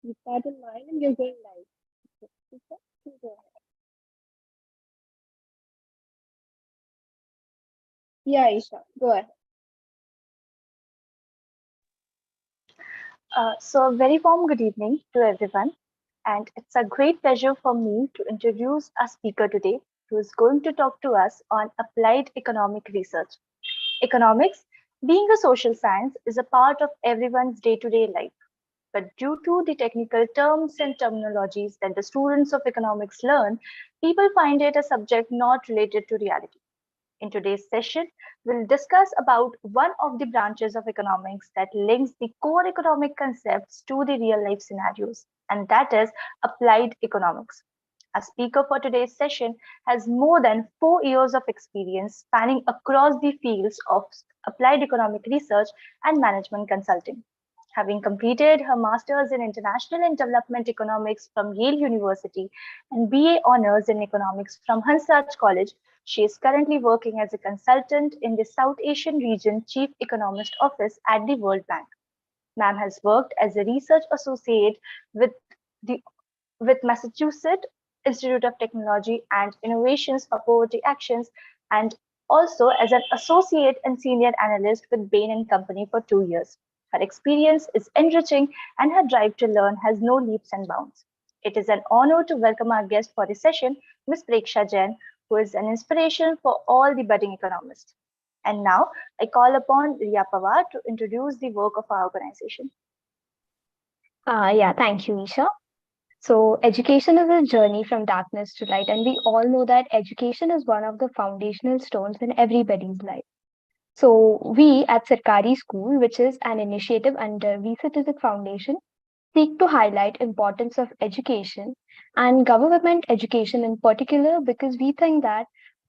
You start in mind and you're going live. Okay, please go ahead. Yeah, Isha, go ahead. So, a very warm good evening to everyone. And it's a great pleasure for me to introduce our speaker today, who is going to talk to us on applied economic research. Economics, being a social science, is a part of everyone's day to day life. But due to the technical terms and terminologies that the students of economics learn, people find it a subject not related to reality. In today's session, we'll discuss about one of the branches of economics that links the core economic concepts to the real life scenarios, and that is applied economics. Our speaker for today's session has more than 4 years of experience spanning across the fields of applied economic research and management consulting. Having completed her master's in international and development economics from Yale University and BA honors in economics from Hansraj College, she is currently working as a consultant in the South Asian Region Chief Economist Office at the World Bank. Ma'am has worked as a research associate with the with Massachusetts Institute of Technology and Innovations for Poverty Actions, and also as an associate and senior analyst with Bain and Company for 2 years. Her experience is enriching and her drive to learn has no leaps and bounds. It is an honor to welcome our guest for this session, Ms Preksha Jain, who is an inspiration for all the budding economists. And now I call upon Riya Pawar to introduce the work of our organization. Yeah, thank you, Isha. So, education is a journey from darkness to light, and we all know that education is one of the foundational stones in everybody's life. So, we at Sarkari School, which is an initiative under We Citizen Foundation, seek to highlight importance of education and government education in particular because we think that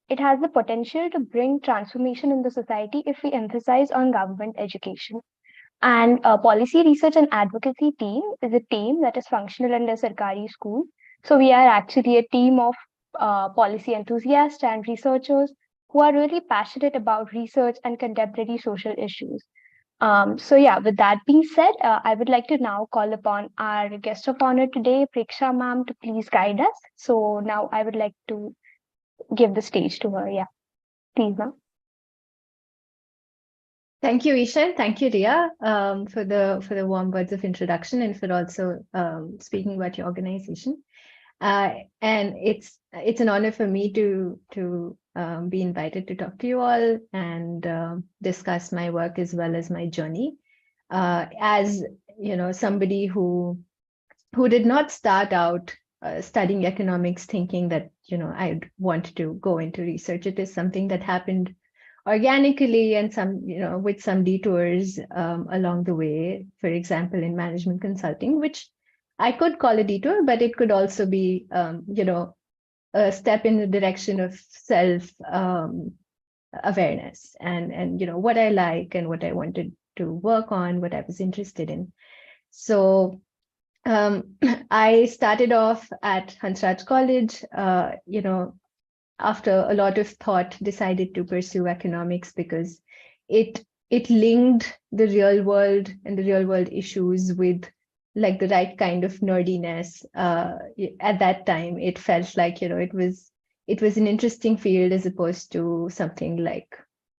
it has the potential to bring transformation in the society if we emphasize on government education. And policy research and advocacy team is a team that is functional under Sarkari School. So we are actually a team of policy enthusiasts and researchers who are really passionate about research and contemporary social issues. So yeah, with that being said, I would like to now call upon our guest of honor today, Preksha ma'am, to please guide us. So now I would like to give the stage to her. Yeah, please, ma'am. Thank you, Isha. Thank you, Ria, for the warm words of introduction and for also speaking about your organization. And it's an honor for me to be invited to talk to you all and discuss my work as well as my journey. As you know, somebody who did not start out studying economics thinking that I'd want to go into research. It is something that happened organically and some with some detours along the way. For example, in management consulting, which I could call a detour, but it could also be a step in the direction of self awareness and what I like and what I wanted to work on, what I was interested in. So I started off at Hansraj College, after a lot of thought, decided to pursue economics because it linked the real world and the real world issues with like the right kind of nerdiness. At that time, it felt like it was an interesting field as opposed to something like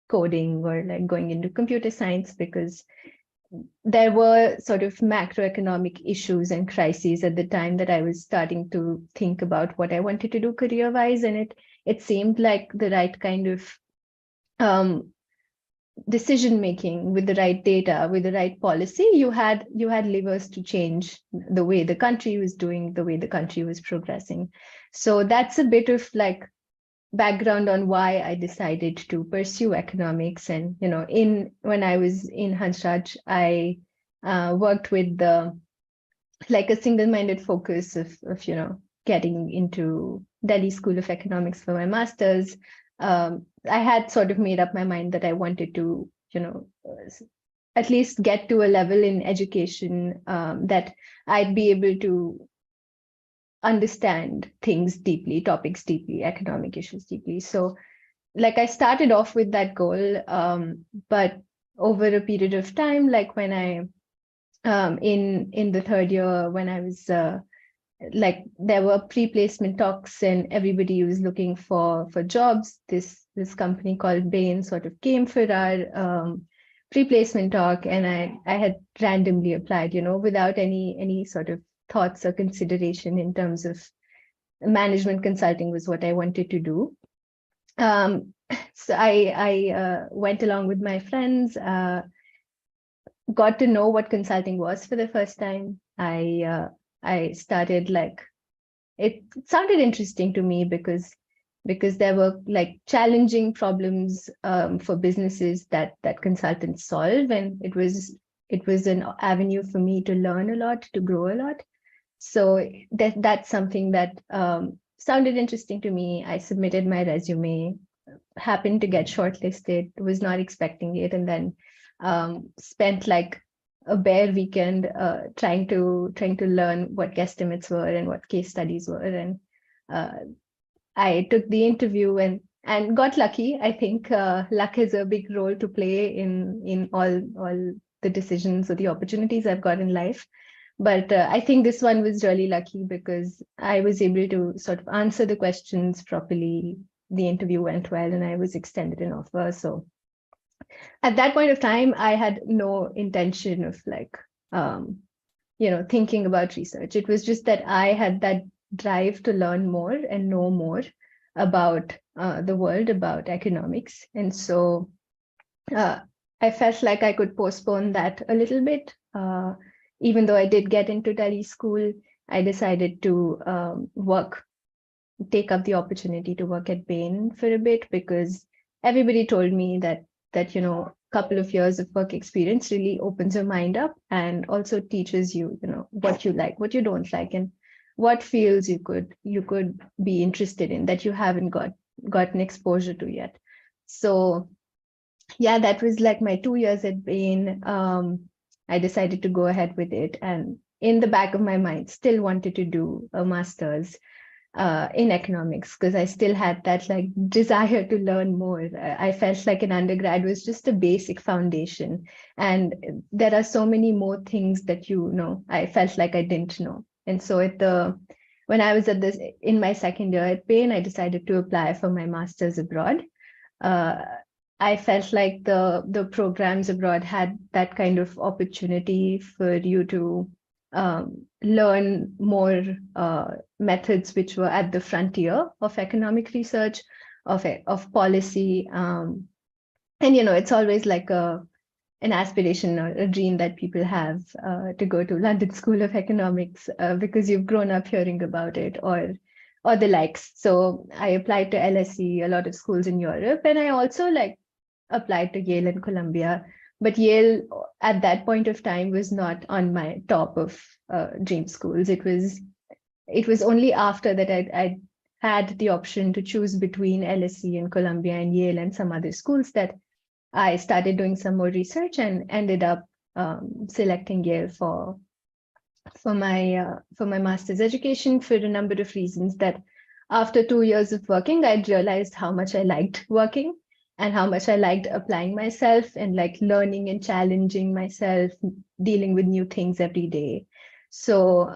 coding or like going into computer science, because there were sort of macroeconomic issues and crises at the time that I was starting to think about what I wanted to do career-wise, and it seemed like the right kind of decision making with the right data, with the right policy. You had levers to change the way the country was doing, the way the country was progressing. So that's a bit of like background on why I decided to pursue economics. And when I was in Hansraj, I worked with a single-minded focus of getting into Delhi School of Economics for my master's. I had sort of made up my mind that I wanted to at least get to a level in education that I'd be able to understand things deeply, topics deeply, economic issues deeply. So like I started off with that goal, but over a period of time, like when I in the third year when I was like there were pre-placement talks and everybody was looking for jobs. This company called Bain sort of came for our pre-placement talk, and I had randomly applied, without any sort of thoughts or consideration in terms of management consulting was what I wanted to do. So I went along with my friends, got to know what consulting was for the first time. I started like, it sounded interesting to me because there were like challenging problems for businesses that consultants solve, and it was an avenue for me to learn a lot, to grow a lot. So that's something that sounded interesting to me. I submitted my resume, happened to get shortlisted, was not expecting it, and then spent like a bare weekend trying to learn what guesstimates were and what case studies were. And I took the interview and got lucky. I think luck has a big role to play in all the decisions or the opportunities I've got in life. But I think this one was really lucky because I was able to sort of answer the questions properly. The interview went well and I was extended an offer. So at that point of time, I had no intention of like, thinking about research. It was just that I had that drive to learn more and know more about the world, about economics. And so I felt like I could postpone that a little bit. Even though I did get into tele school, I decided to take up the opportunity to work at Bain for a bit, because everybody told me that a couple of years of work experience really opens your mind up and also teaches you, what you like, what you don't like, and what fields you could be interested in that you haven't gotten exposure to yet. So yeah, that was like my 2 years at Bain. I decided to go ahead with it, and in the back of my mind, still wanted to do a master's in economics, because I still had that like desire to learn more. I felt like an undergrad was just a basic foundation, and there are so many more things that I felt like I didn't know. And so when I was in my second year at Bain, I decided to apply for my master's abroad. I felt like the programs abroad had that kind of opportunity for you to learn more methods which were at the frontier of economic research, of policy. And, it's always like an aspiration or a dream that people have to go to London School of Economics because you've grown up hearing about it, or the likes. So I applied to LSE, a lot of schools in Europe, and I also applied to Yale and Columbia. But Yale at that point of time was not on my top of dream schools. It was only after that I had the option to choose between LSE and Columbia and Yale and some other schools that I started doing some more research and ended up selecting Yale for my master's education, for a number of reasons. That after 2 years of working, I'd realized how much I liked working and how much I liked applying myself and like learning and challenging myself, dealing with new things every day. So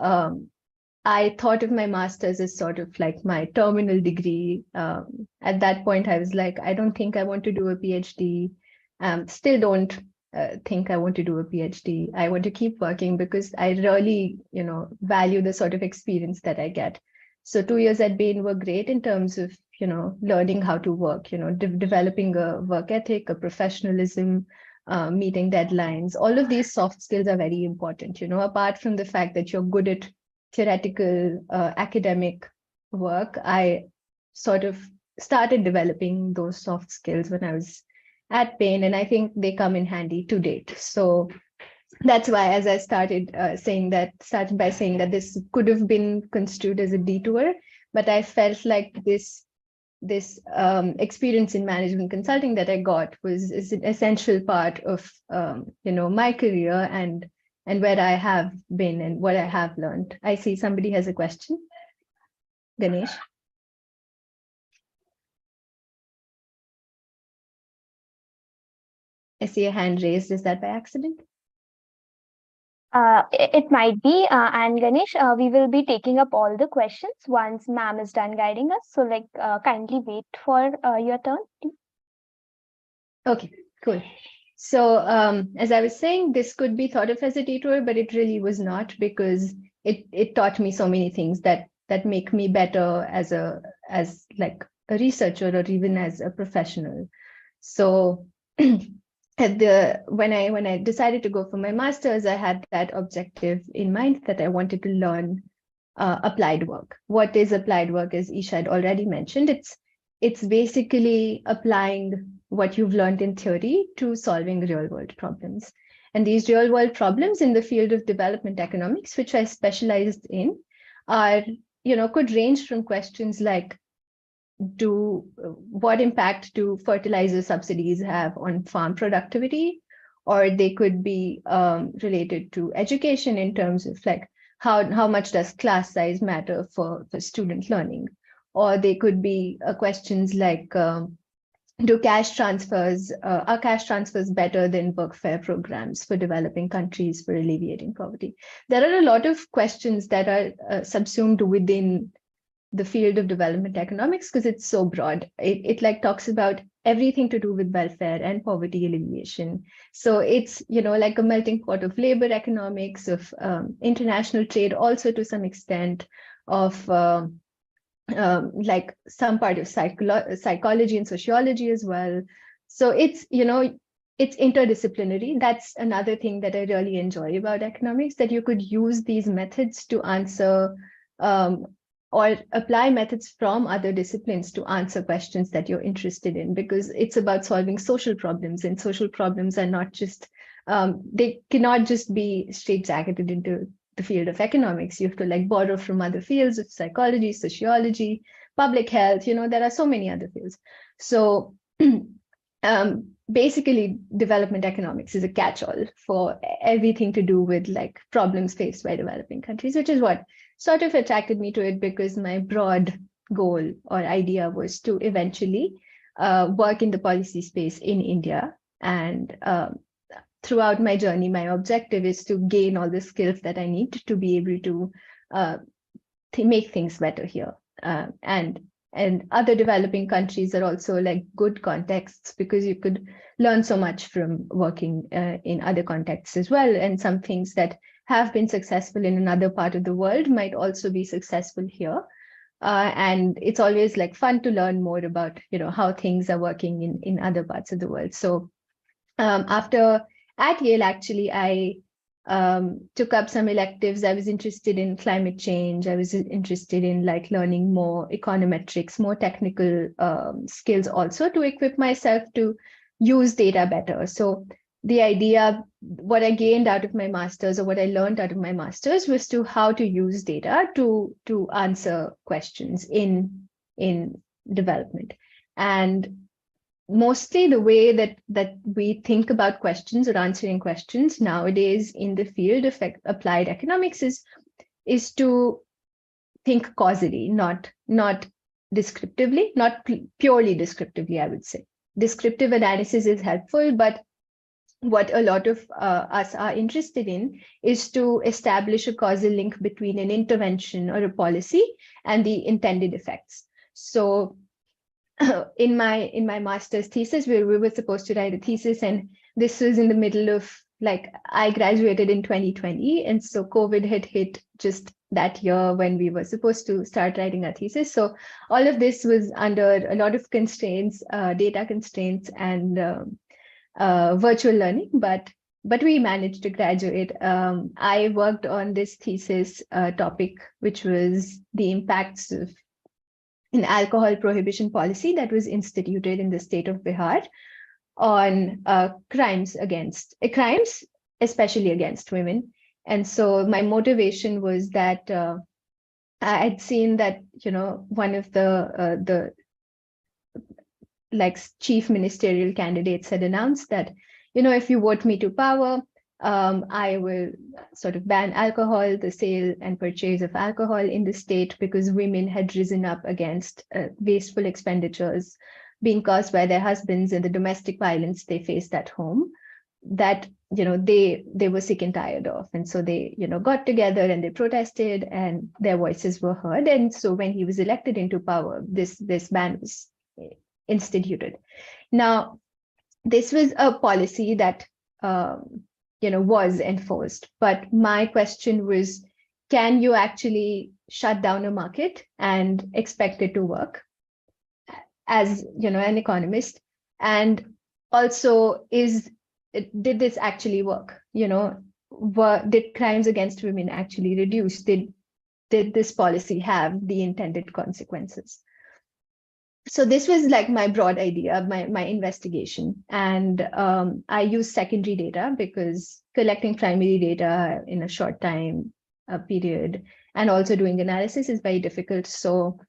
I thought of my master's as sort of like my terminal degree. At that point, I was like, I don't think I want to do a PhD. Still don't think I want to do a PhD. I want to keep working because I really, value the sort of experience that I get. So 2 years at Bain were great in terms of, learning how to work, developing a work ethic, a professionalism, meeting deadlines. All of these soft skills are very important, apart from the fact that you're good at theoretical academic work. I sort of started developing those soft skills when I was at Bain, and I think they come in handy to date. So that's why, as I started by saying that this could have been construed as a detour, but I felt like this experience in management consulting that I got is an essential part of my career and where I have been and what I have learned. I see somebody has a question. Ganesh. I see a hand raised. Is that by accident? It might be. And Ganesh, we will be taking up all the questions once ma'am is done guiding us. So, kindly wait for your turn. Okay, cool. So as I was saying, this could be thought of as a detour, but it really was not, because it taught me so many things that make me better as like a researcher or even as a professional. So when I decided to go for my master's, I had that objective in mind, that I wanted to learn applied work. What is applied work? As Isha had already mentioned, it's basically applying what you've learned in theory to solving real world problems. And these real world problems in the field of development economics, which I specialized in, are, could range from questions like, what impact do fertilizer subsidies have on farm productivity? Or they could be related to education in terms of like, how much does class size matter for student learning? Or they could be questions like, are cash transfers better than workfare programs for developing countries for alleviating poverty? There are a lot of questions that are subsumed within the field of development economics, because it's so broad. It like talks about everything to do with welfare and poverty alleviation. So it's, like a melting pot of labor economics, of international trade, also to some extent, of like some part of psychology and sociology as well. So it's, it's interdisciplinary. That's another thing that I really enjoy about economics, that you could use these methods to answer or apply methods from other disciplines to answer questions that you're interested in, because it's about solving social problems, and social problems are not just, they cannot just be straitjacketed into the field of economics. You have to like borrow from other fields of psychology, sociology, public health, there are so many other fields. So basically development economics is a catch-all for everything to do with like problems faced by developing countries, which is what sort of attracted me to it, because my broad goal or idea was to eventually work in the policy space in India. And throughout my journey, my objective is to gain all the skills that I need to be able to make things better here. And other developing countries are also like good contexts, because you could learn so much from working in other contexts as well. And some things that have been successful in another part of the world might also be successful here. And it's always like fun to learn more about, how things are working in other parts of the world. So at Yale, actually, I took up some electives. I was interested in climate change. I was interested in like learning more econometrics, more technical skills, also to equip myself to use data better. So the idea, what I gained out of my master's, or what I learned out of my master's, was to how to use data to answer questions in development. And mostly the way that we think about questions or answering questions nowadays in the field of applied economics is to think causally, not descriptively, not purely descriptively, I would say. Descriptive analysis is helpful, but what a lot of us are interested in is to establish a causal link between an intervention or a policy and the intended effects. So in my master's thesis, we were supposed to write a thesis, and this was in the middle of, like, I graduated in 2020, and so COVID had hit just that year when we were supposed to start writing our thesis. So all of this was under a lot of constraints, data constraints, and virtual learning, but we managed to graduate. I worked on this thesis topic, which was the impacts of an alcohol prohibition policy that was instituted in the state of Bihar on crimes, especially against women. And so my motivation was that I'd seen that, one of the like chief ministerial candidates had announced that, if you vote me to power, I will sort of ban alcohol, the sale and purchase of alcohol in the state, because women had risen up against wasteful expenditures being caused by their husbands and the domestic violence they faced at home. That they were sick and tired of. And so they, got together and they protested and their voices were heard. And so when he was elected into power, this ban was instituted. Now, this was a policy that, was enforced. But my question was, can you actually shut down a market and expect it to work as, an economist? And also, did this actually work? Did crimes against women actually reduce? Did this policy have the intended consequences? So this was like my broad idea, my investigation. And I used secondary data because collecting primary data in a short time period and also doing analysis is very difficult. So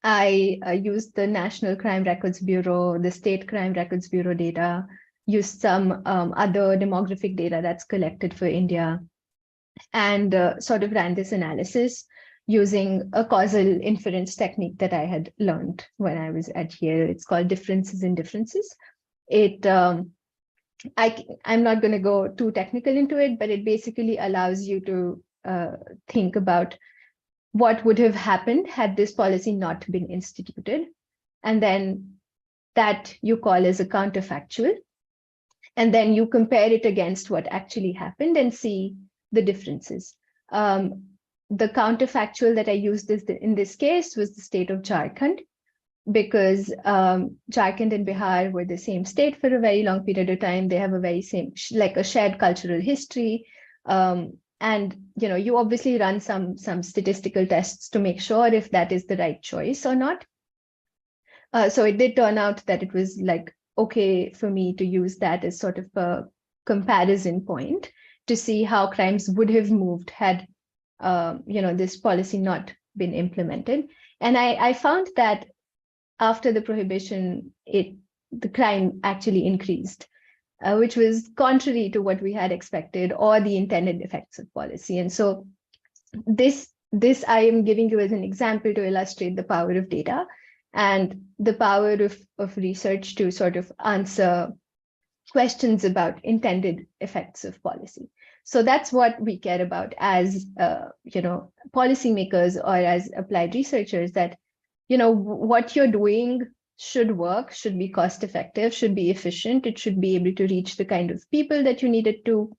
I used the National Crime Records Bureau, the State Crime Records Bureau data, used some other demographic data that's collected for India, and sort of ran this analysis using a causal inference technique that I had learned when I was at Yale. It's called differences in differences. I'm not going to go too technical into it, but it basically allows you to think about what would have happened had this policy not been instituted. And then that you call as a counterfactual. And then you compare it against what actually happened and see the differences. The counterfactual that I used in this case was the state of Jharkhand, because Jharkhand and Bihar were the same state for a very long period of time. They have a very like a shared cultural history. And you obviously run some statistical tests to make sure if that is the right choice or not. So it did turn out that it was like okay for me to use that as sort of a comparison point to see how crimes would have moved had this policy not been implemented. And I found that after the prohibition, the crime actually increased, which was contrary to what we had expected or the intended effects of policy. And so this I am giving you as an example to illustrate the power of data and the power of research to sort of answer questions about intended effects of policy. So that's what we care about as policymakers or as applied researchers, that what you're doing should work, should be cost effective, should be efficient. It should be able to reach the kind of people that you need it to.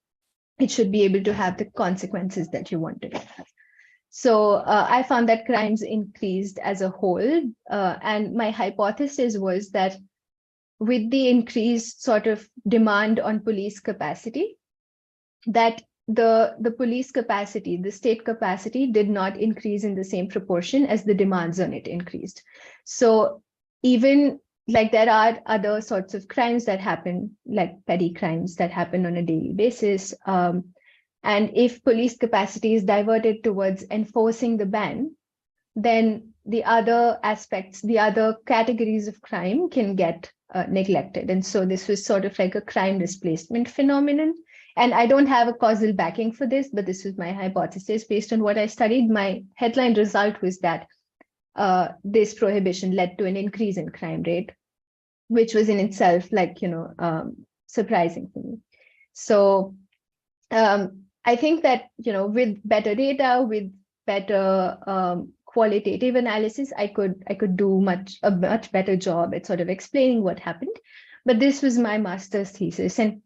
It should be able to have the consequences that you want it to have. So I found that crimes increased as a whole. And my hypothesis was that with the increased sort of demand on police capacity, that the police capacity, the state capacity did not increase in the same proportion as the demands on it increased. So even like there are other sorts of crimes that happen, like petty crimes that happen on a daily basis. And if police capacity is diverted towards enforcing the ban, then the other aspects, the other categories of crime can get neglected. And so this was sort of like a crime displacement phenomenon. And I don't have a causal backing for this, but this was my hypothesis based on what I studied. My headline result was that this prohibition led to an increase in crime rate, which was in itself like, surprising for me. So I think that, with better data, with better qualitative analysis, I could do a much better job at sort of explaining what happened. But this was my master's thesis. And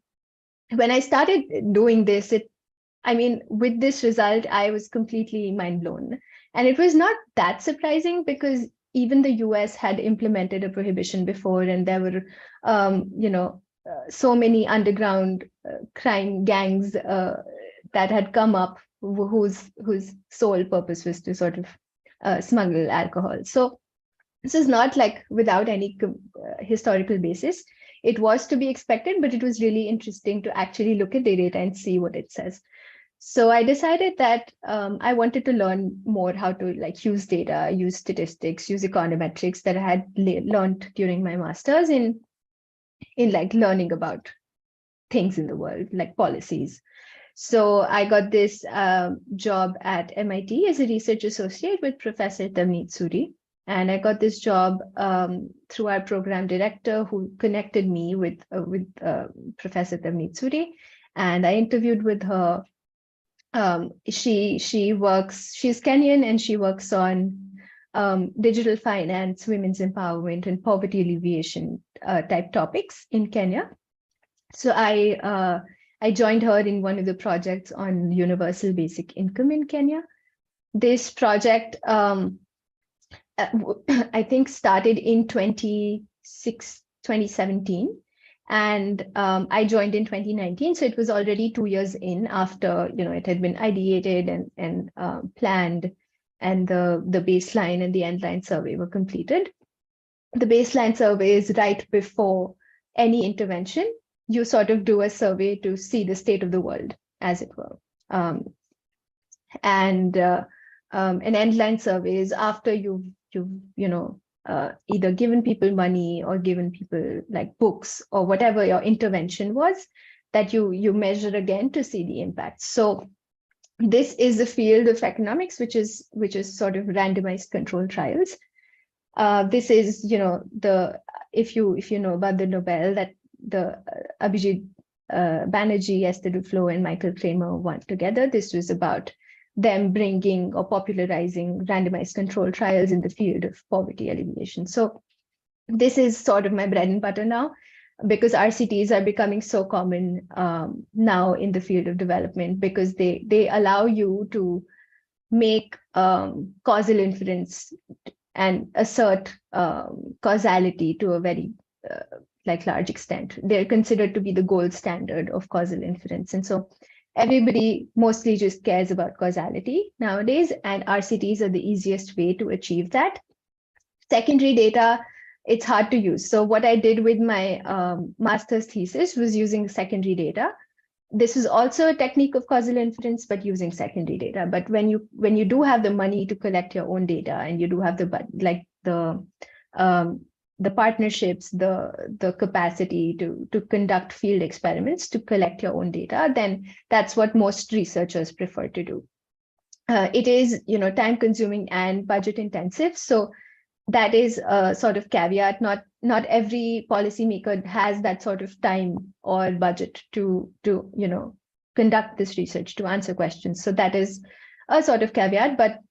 when I started doing this, with this result, I was completely mind blown. And it was not that surprising because even the US had implemented a prohibition before, and there were, so many underground crime gangs that had come up whose sole purpose was to sort of smuggle alcohol. So this is not like without any historical basis. It was to be expected, but it was really interesting to actually look at the data and see what it says. So I decided that I wanted to learn more how to like use data, use statistics, use econometrics that I had learned during my master's in like learning about things in the world, like policies. So I got this job at MIT as a research associate with Professor Tavneet Suri. And I got this job through our program director, who connected me with Professor Tavneet Suri. And I interviewed with her. She's Kenyan, and she works on digital finance, women's empowerment, and poverty alleviation type topics in Kenya. So I joined her in one of the projects on universal basic income in Kenya. This project, I think, started in 2017, and I joined in 2019. So it was already 2 years in after it had been ideated and planned, and the baseline and the endline survey were completed. The baseline survey is right before any intervention. You sort of do a survey to see the state of the world, as it were. And an endline survey is after you've either given people money or given people like books or whatever your intervention was, that you measure again to see the impact. So this is the field of economics, which is sort of randomized control trials. This is, if you know about the Nobel that the Abhijit Banerjee, Esther Duflo, and Michael Kramer won together. This was about them bringing or popularizing randomized control trials in the field of poverty alleviation. So this is sort of my bread and butter now, because RCTs are becoming so common now in the field of development, because they allow you to make causal inference and assert causality to a very large extent. They're considered to be the gold standard of causal inference. And so everybody mostly just cares about causality nowadays, and RCTs are the easiest way to achieve that. Secondary data, it's hard to use. So what I did with my master's thesis was using secondary data. This is also a technique of causal inference, but using secondary data. But when you do have the money to collect your own data, and you do have the partnerships, the capacity to conduct field experiments to collect your own data, then that's what most researchers prefer to do. It is time consuming and budget intensive. So that is a sort of caveat. Not every policymaker has that sort of time or budget to conduct this research, to answer questions. So that is a sort of caveat. But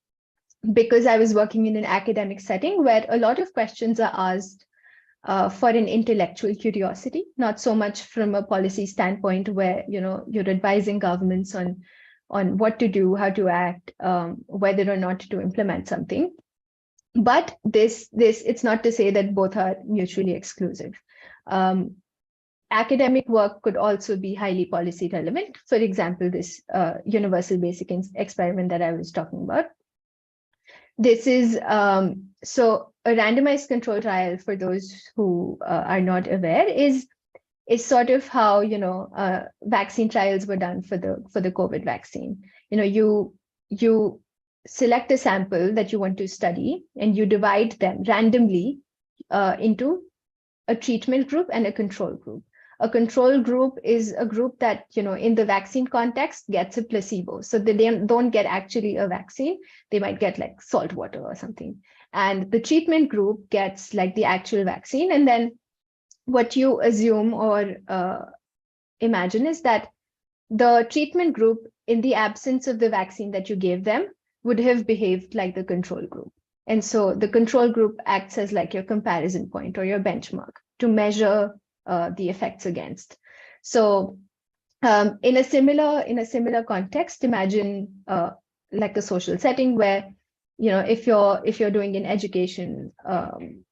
because I was working in an academic setting where a lot of questions are asked for an intellectual curiosity, not so much from a policy standpoint where you're advising governments on what to do, how to act, whether or not to implement something. But this it's not to say that both are mutually exclusive. Academic work could also be highly policy relevant. For example, this universal basic experiment that I was talking about. This is so a randomized control trial, for those who are not aware, is sort of how vaccine trials were done for the COVID vaccine. You select a sample that you want to study, and you divide them randomly into a treatment group and a control group. A control group is a group that, in the vaccine context, gets a placebo. So they don't get actually a vaccine. They might get like salt water or something. And the treatment group gets like the actual vaccine. And then what you assume or imagine is that the treatment group, in the absence of the vaccine that you gave them, would have behaved like the control group. And so the control group acts as like your comparison point or your benchmark to measure the effects against. So in a similar context, imagine like a social setting where, if you're doing an education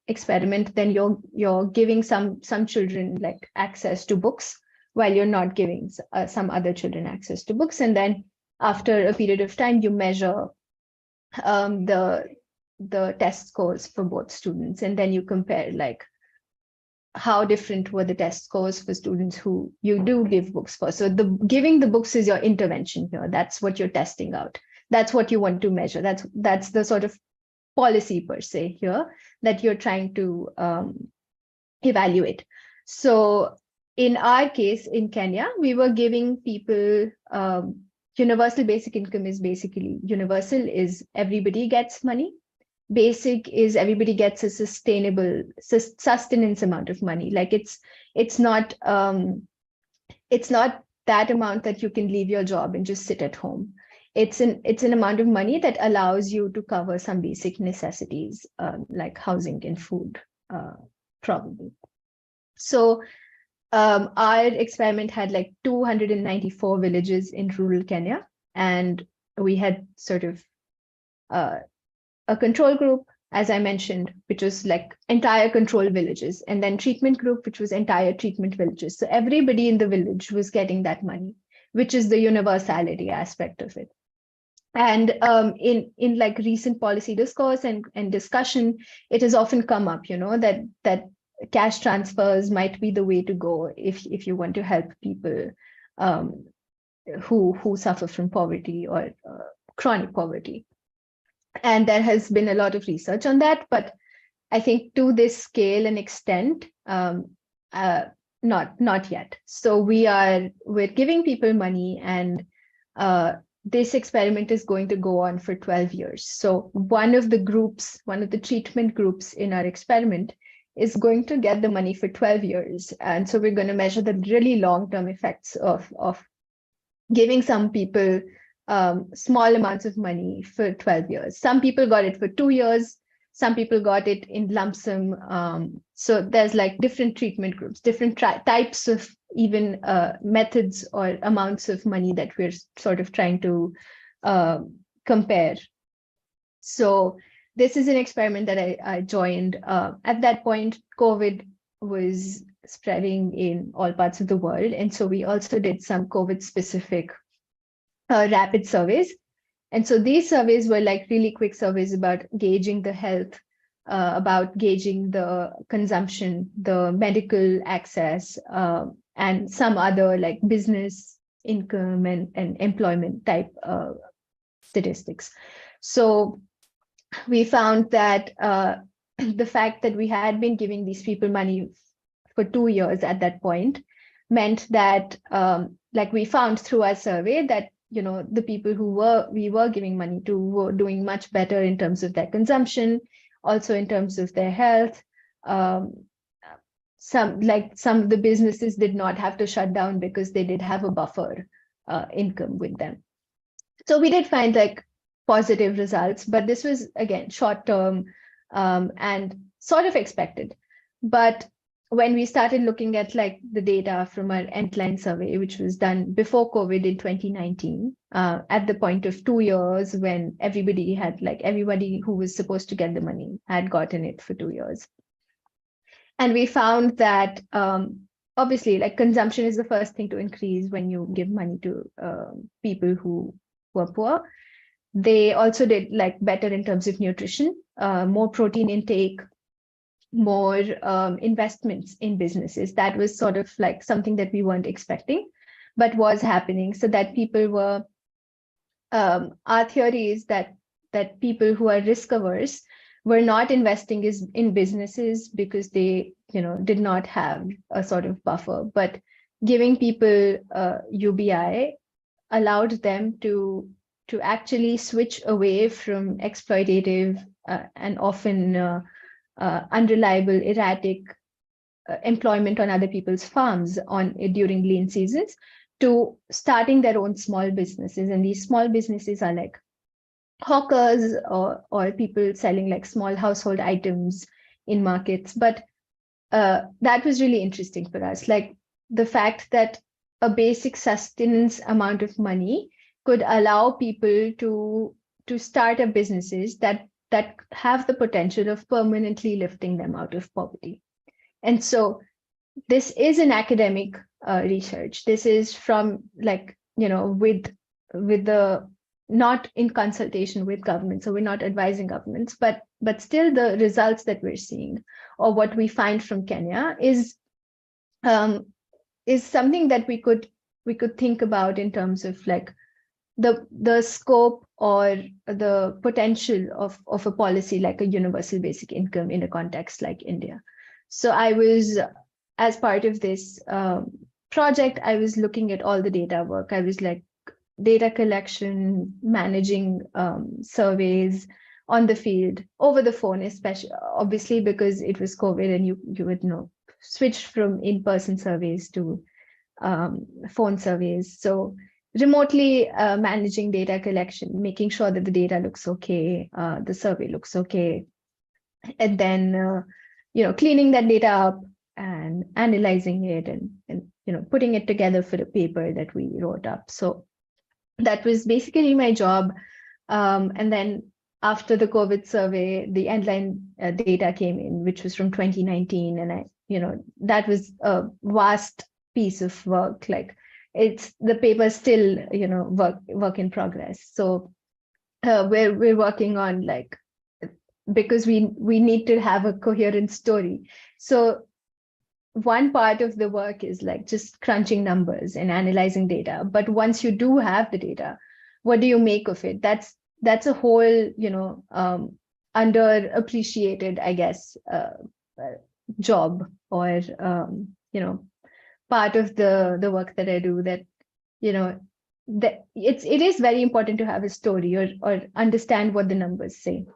experiment, then you're giving some children like access to books, while you're not giving some other children access to books. And then after a period of time, you measure the test scores for both students, and then you compare like how different were the test scores for students who you do give books for. So giving the books is your intervention here. That's what you're testing out. That's what you want to measure. That's the sort of policy per se here that you're trying to evaluate. So in our case in Kenya, we were giving people universal basic income is basically universal, is everybody gets money. basic is everybody gets a sustainable sustenance amount of money. Like it's not that amount that you can leave your job and just sit at home. It's an amount of money that allows you to cover some basic necessities, like housing and food, probably. So our experiment had like 294 villages in rural Kenya, and we had sort of a control group, as I mentioned, which was like entire control villages, and then treatment group, which was entire treatment villages. So everybody in the village was getting that money, which is the universality aspect of it. And in like recent policy discourse and discussion, it has often come up, that cash transfers might be the way to go if you want to help people who suffer from poverty or chronic poverty. And there has been a lot of research on that, but I think to this scale and extent, not yet. So we're giving people money, and this experiment is going to go on for 12 years. So one of the treatment groups in our experiment is going to get the money for 12 years. And so we're going to measure the really long-term effects of giving some people small amounts of money for 12 years. Some people got it for 2 years. Some people got it in lump sum. So there's like different treatment groups, different types of even methods or amounts of money that we're sort of trying to compare. So this is an experiment that I joined. At that point, COVID was spreading in all parts of the world. And so we also did some COVID-specific rapid surveys. And so these surveys were like really quick surveys about gauging the health, about gauging the consumption, the medical access, and some other like business income and employment type statistics. So we found that the fact that we had been giving these people money for 2 years at that point meant that, like we found through our survey that the people we were giving money to were doing much better in terms of their consumption, also in terms of their health. Some of the businesses did not have to shut down because they did have a buffer income with them. So we did find like positive results, but this was again short term and sort of expected. But when we started looking at like the data from our Endline survey, which was done before COVID in 2019, at the point of 2 years when everybody who was supposed to get the money had gotten it for 2 years. And we found that obviously like consumption is the first thing to increase when you give money to people who were poor. They also did like better in terms of nutrition, more protein intake, more investments in businesses. That was sort of like something that we weren't expecting, but was happening. So that people were, our theory is that people who are risk averse were not investing in businesses because they, did not have a sort of buffer, but giving people UBI allowed them to actually switch away from exploitative and often unreliable, erratic employment on other people's farms during lean seasons to starting their own small businesses. And these small businesses are like hawkers or people selling like small household items in markets. But that was really interesting for us, like the fact that a basic sustenance amount of money could allow people to start up businesses that have the potential of permanently lifting them out of poverty. And so this is an academic research. This is from like, with the, not in consultation with government. So we're not advising governments, but still the results that we're seeing or what we find from Kenya is something that we could think about in terms of like the scope or the potential of a policy like a universal basic income in a context like India. So I was, as part of this project, I was looking at all the data work. I was like data collection, managing surveys, on the field over the phone, especially obviously because it was COVID and you would switch from in-person surveys to phone surveys. So remotely managing data collection, making sure that the data looks okay, the survey looks okay, and then cleaning that data up and analyzing it and putting it together for a paper that we wrote up. So that was basically my job. And then after the COVID survey, the endline data came in, which was from 2019, and that was a vast piece of work. Like it's the paper still work in progress. So we're working on because we need to have a coherent story. So one part of the work is just crunching numbers and analyzing data. But once you do have the data, what do you make of it? That's a whole underappreciated, I guess, job or part of the work that I do, that that it is very important to have a story or understand what the numbers say.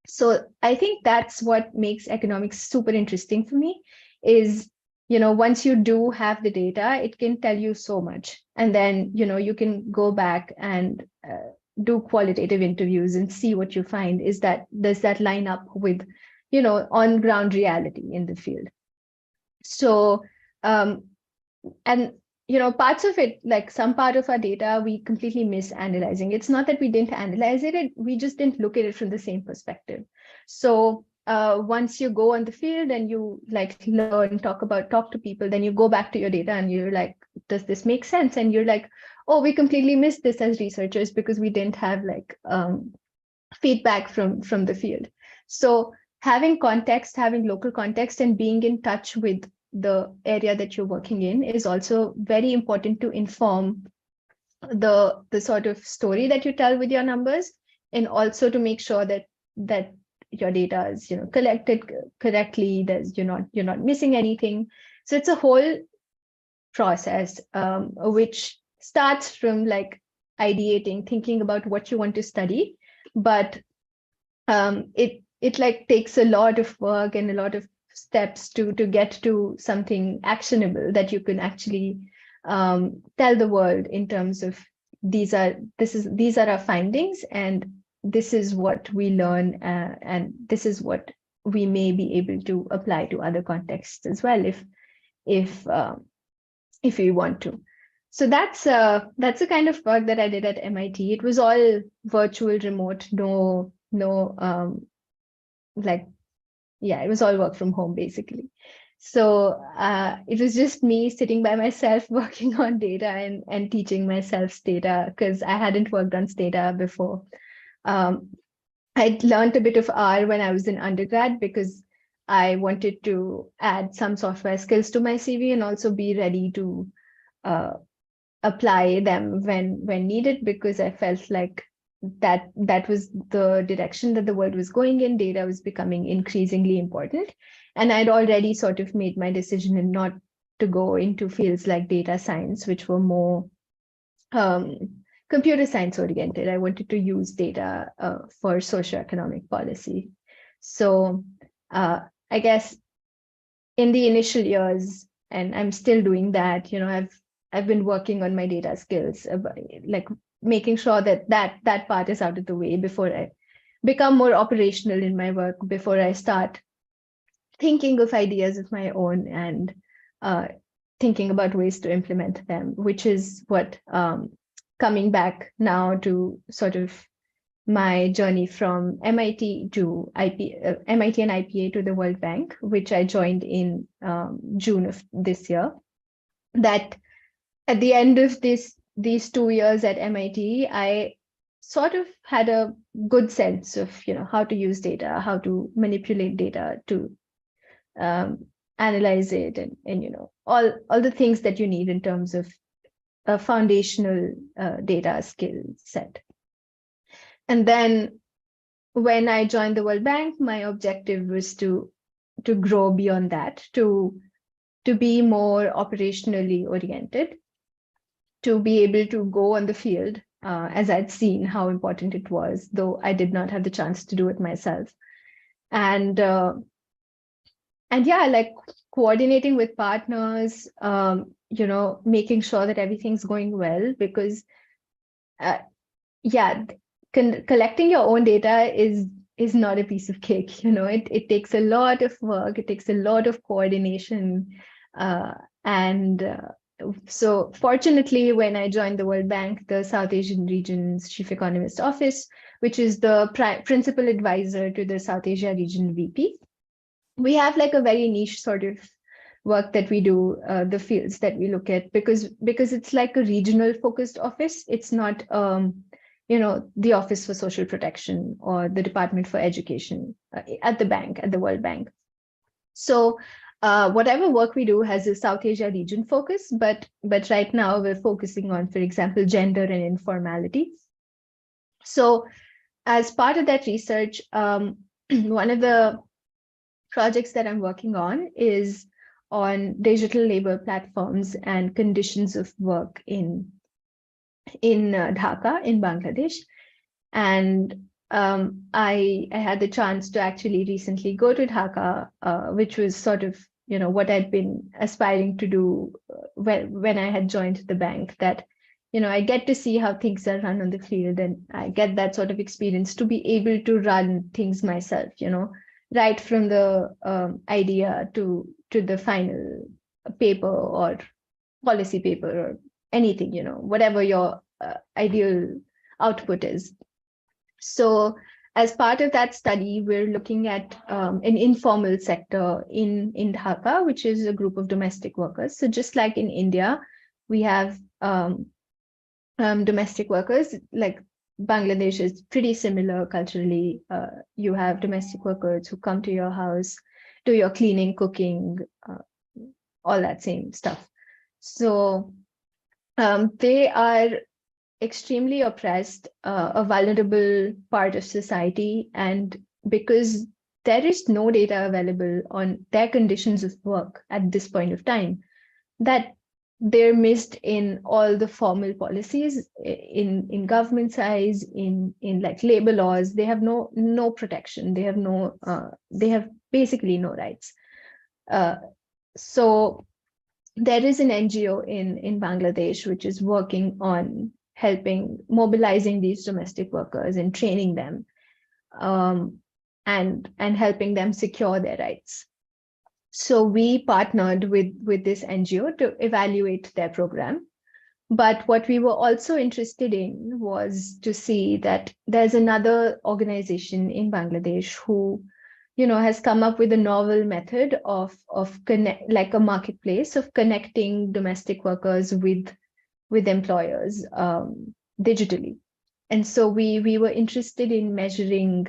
So I think that's what makes economics super interesting for me, is once you do have the data, it can tell you so much, and then you can go back and do qualitative interviews and see what you find. Does that line up with on ground reality in the field? So and parts of it, like some part of our data, we completely miss analyzing. It's not that we didn't analyze it, we just didn't look at it from the same perspective. So once you go on the field and you learn, talk to people, then you go back to your data and you're like, does this make sense? And you're like, oh, we completely missed this as researchers because we didn't have feedback from the field. So having context, having local context, and being in touch with the area that you're working in is also very important to inform the sort of story that you tell with your numbers, and also to make sure that your data is collected correctly, you're not missing anything. So it's a whole process which starts from ideating, thinking about what you want to study, but it takes a lot of work and a lot of steps to get to something actionable that you can actually tell the world in terms of these are our findings, and this is what we learn, and this is what we may be able to apply to other contexts as well if we want to. So that's the kind of work that I did at MIT. It was all virtual, remote, no it was all work from home basically. So it was just me sitting by myself working on data and teaching myself Stata, because I hadn't worked on Stata before. I'd learned a bit of R when I was in undergrad because I wanted to add some software skills to my CV and also be ready to apply them when needed, because I felt like that was the direction that the world was going in. Data was becoming increasingly important. And I'd already sort of made my decision and not to go into fields like data science, which were more computer science oriented. I wanted to use data for socioeconomic policy. So I guess in the initial years, and I'm still doing that, I've been working on my data skills, making sure that part is out of the way before I become more operational in my work, before I start thinking of ideas of my own and thinking about ways to implement them, which is what coming back now to sort of my journey from MIT to MIT and IPA to the World Bank, which I joined in June of this year. That at the end of these 2 years at MIT, I sort of had a good sense of how to use data, how to manipulate data to analyze it, and all the things that you need in terms of a foundational data skill set. And then when I joined the World Bank, my objective was to grow beyond that, to be more operationally oriented, to be able to go on the field as I'd seen how important it was, though I did not have the chance to do it myself. And yeah, like coordinating with partners, making sure that everything's going well, because yeah, collecting your own data is not a piece of cake. It takes a lot of work, it takes a lot of coordination, and so fortunately, when I joined the World Bank, the South Asian region's chief economist office, which is the principal advisor to the South Asia region VP, we have like a very niche sort of work that we do, the fields that we look at, because it's like a regional focused office. It's not the Office for Social Protection or the Department for Education at the bank, at the World Bank. So whatever work we do has a South Asia region focus, but right now we're focusing on, for example, gender and informality. So as part of that research, one of the projects that I'm working on is on digital labor platforms and conditions of work in Dhaka, in Bangladesh. And I had the chance to actually recently go to Dhaka, which was sort of what I'd been aspiring to do when I had joined the bank, that I get to see how things are run on the field, and I get that sort of experience to be able to run things myself, right from the idea to the final paper or policy paper or anything, whatever your ideal output is. So as part of that study, we're looking at an informal sector in Dhaka, which is a group of domestic workers. So just like in India, we have domestic workers, like Bangladesh is pretty similar culturally. You have domestic workers who come to your house, do your cleaning, cooking, all that same stuff. So they are extremely oppressed, a vulnerable part of society, and because there is no data available on their conditions of work at this point of time, that they're missed in all the formal policies, in government size, in like labor laws. They have no protection. They have basically no rights. So there is an NGO in Bangladesh which is working on mobilizing these domestic workers and training them, and helping them secure their rights. So we partnered with this NGO to evaluate their program. But what we were also interested in was to see that there's another organization in Bangladesh who, has come up with a novel method of like a marketplace of connecting domestic workers with employers digitally. And so we were interested in measuring,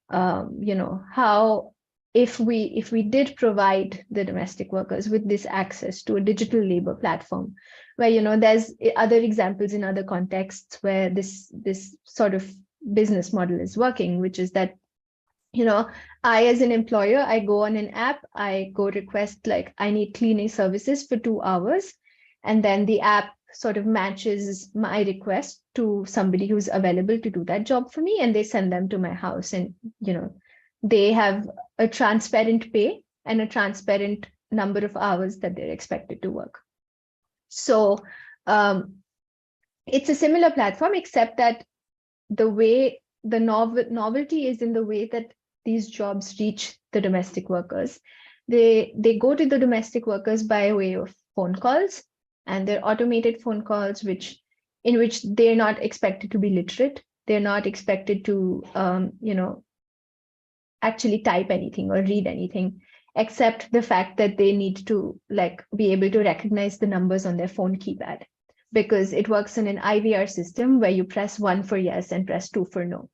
how if we did provide the domestic workers with this access to a digital labor platform, where there's other examples in other contexts where this sort of business model is working, which is that I, as an employer, I go on an app, I go request, like, I need cleaning services for 2 hours, and then the app sort of matches my request to somebody who's available to do that job for me, and they send them to my house, and they have a transparent pay and a transparent number of hours that they're expected to work. So it's a similar platform, except that the way the novelty is in the way that these jobs reach the domestic workers. They go to the domestic workers by way of phone calls, and they're automated phone calls, in which they're not expected to be literate. They're not expected to actually type anything or read anything, except the fact that they need to be able to recognize the numbers on their phone keypad, because it works in an IVR system where you press 1 for yes and press 2 for no.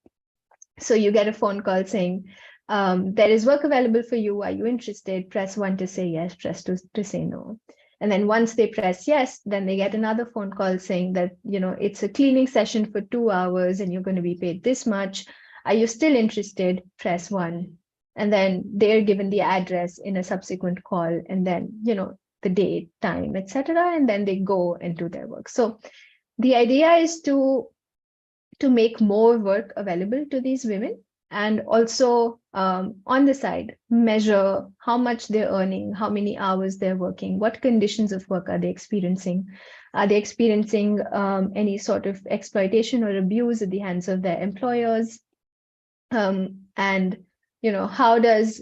So you get a phone call saying, there is work available for you. Are you interested? Press 1 to say yes, press 2 to say no. And then once they press yes, then they get another phone call saying that, it's a cleaning session for 2 hours and you're going to be paid this much. Are you still interested? Press 1. And then they're given the address in a subsequent call, and then, the date, time, etc. And then they go and do their work. So the idea is to to make more work available to these women, and also on the side measure how much they're earning, how many hours they're working, what conditions of work are they experiencing, are they experiencing any sort of exploitation or abuse at the hands of their employers, and how does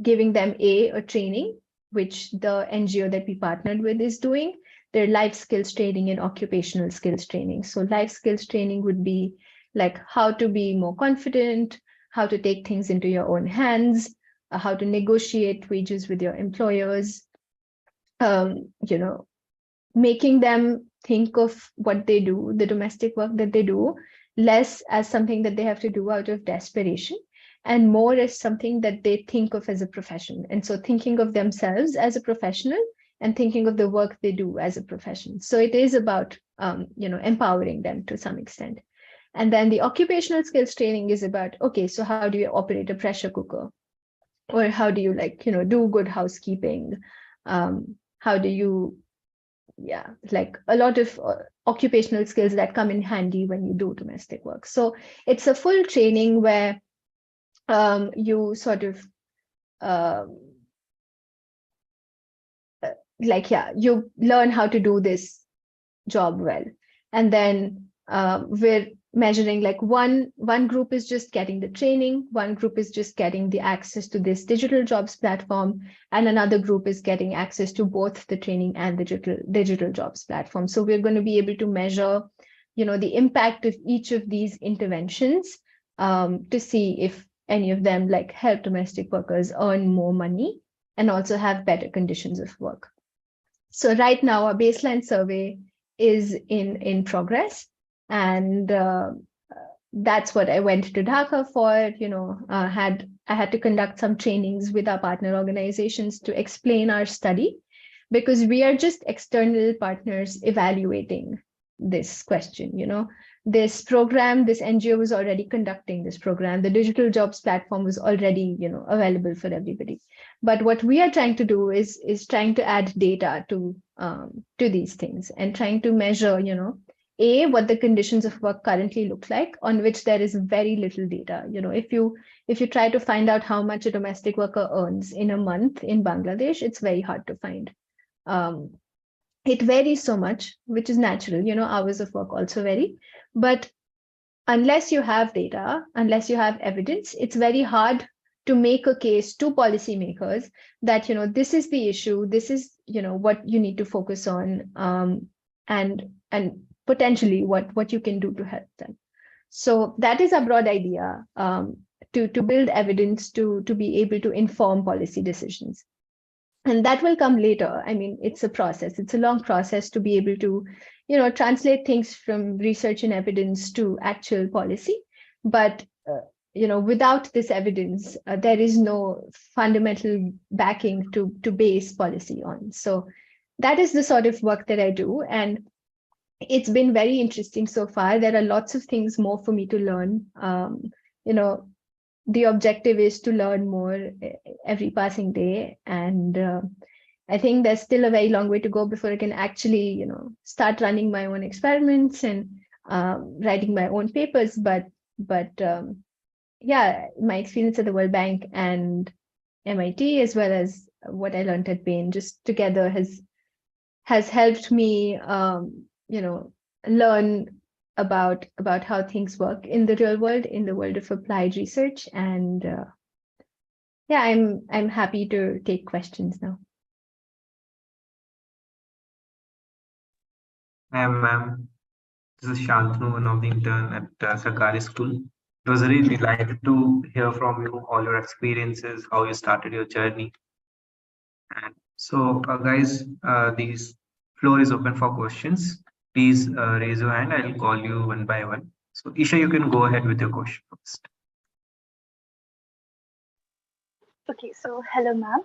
giving them a training, which the NGO that we partnered with is doing, their life skills training and occupational skills training. So life skills training would be like how to be more confident, how to take things into your own hands, how to negotiate wages with your employers, making them think of what they do, the domestic work that they do, less as something that they have to do out of desperation, and more as something that they think of as a profession. And so thinking of themselves as a professional and thinking of the work they do as a profession. So it is about, empowering them to some extent. And then the occupational skills training is about, okay, so how do you operate a pressure cooker? Or how do you do good housekeeping? How do you, like a lot of occupational skills that come in handy when you do domestic work. So it's a full training where you sort of you learn how to do this job well. And then we're measuring, like one group is just getting the training, one group is just getting the access to this digital jobs platform, and another group is getting access to both the training and the digital jobs platform. So we're going to be able to measure the impact of each of these interventions to see if any of them like help domestic workers earn more money and also have better conditions of work. So right now our baseline survey is in progress, and that's what I went to Dhaka for. I had to conduct some trainings with our partner organizations to explain our study, because we are just external partners evaluating this question. This program, this NGO was already conducting this program. The digital jobs platform was already available for everybody. But what we are trying to do is trying to add data to these things, and trying to measure what the conditions of work currently look like, on which there is very little data. If you try to find out how much a domestic worker earns in a month in Bangladesh, it's very hard to find. It varies so much, which is natural. Hours of work also vary. But unless you have data, unless you have evidence, it's very hard to make a case to policymakers that this is the issue, this is what you need to focus on, and potentially what you can do to help them. So that is a broad idea, to build evidence to be able to inform policy decisions. And that will come later. I mean, it's a process. It's a long process to be able to, translate things from research and evidence to actual policy. But, without this evidence, there is no fundamental backing to base policy on. So that is the sort of work that I do. And it's been very interesting so far. There are lots of things more for me to learn. The objective is to learn more every passing day. And I think there's still a very long way to go before I can actually, start running my own experiments and writing my own papers. But my experience at the World Bank and MIT, as well as what I learned at Bain, just together has helped me, learn about how things work in the real world, in the world of applied research. And I'm happy to take questions now. Hi, ma'am. This is Shantanu, one of the intern at Sarkari School. It was really delighted to hear from you all your experiences, how you started your journey. And so, guys, the floor is open for questions. Please raise your hand. I'll call you one by one. So, Isha, you can go ahead with your question first. Okay, so hello, ma'am.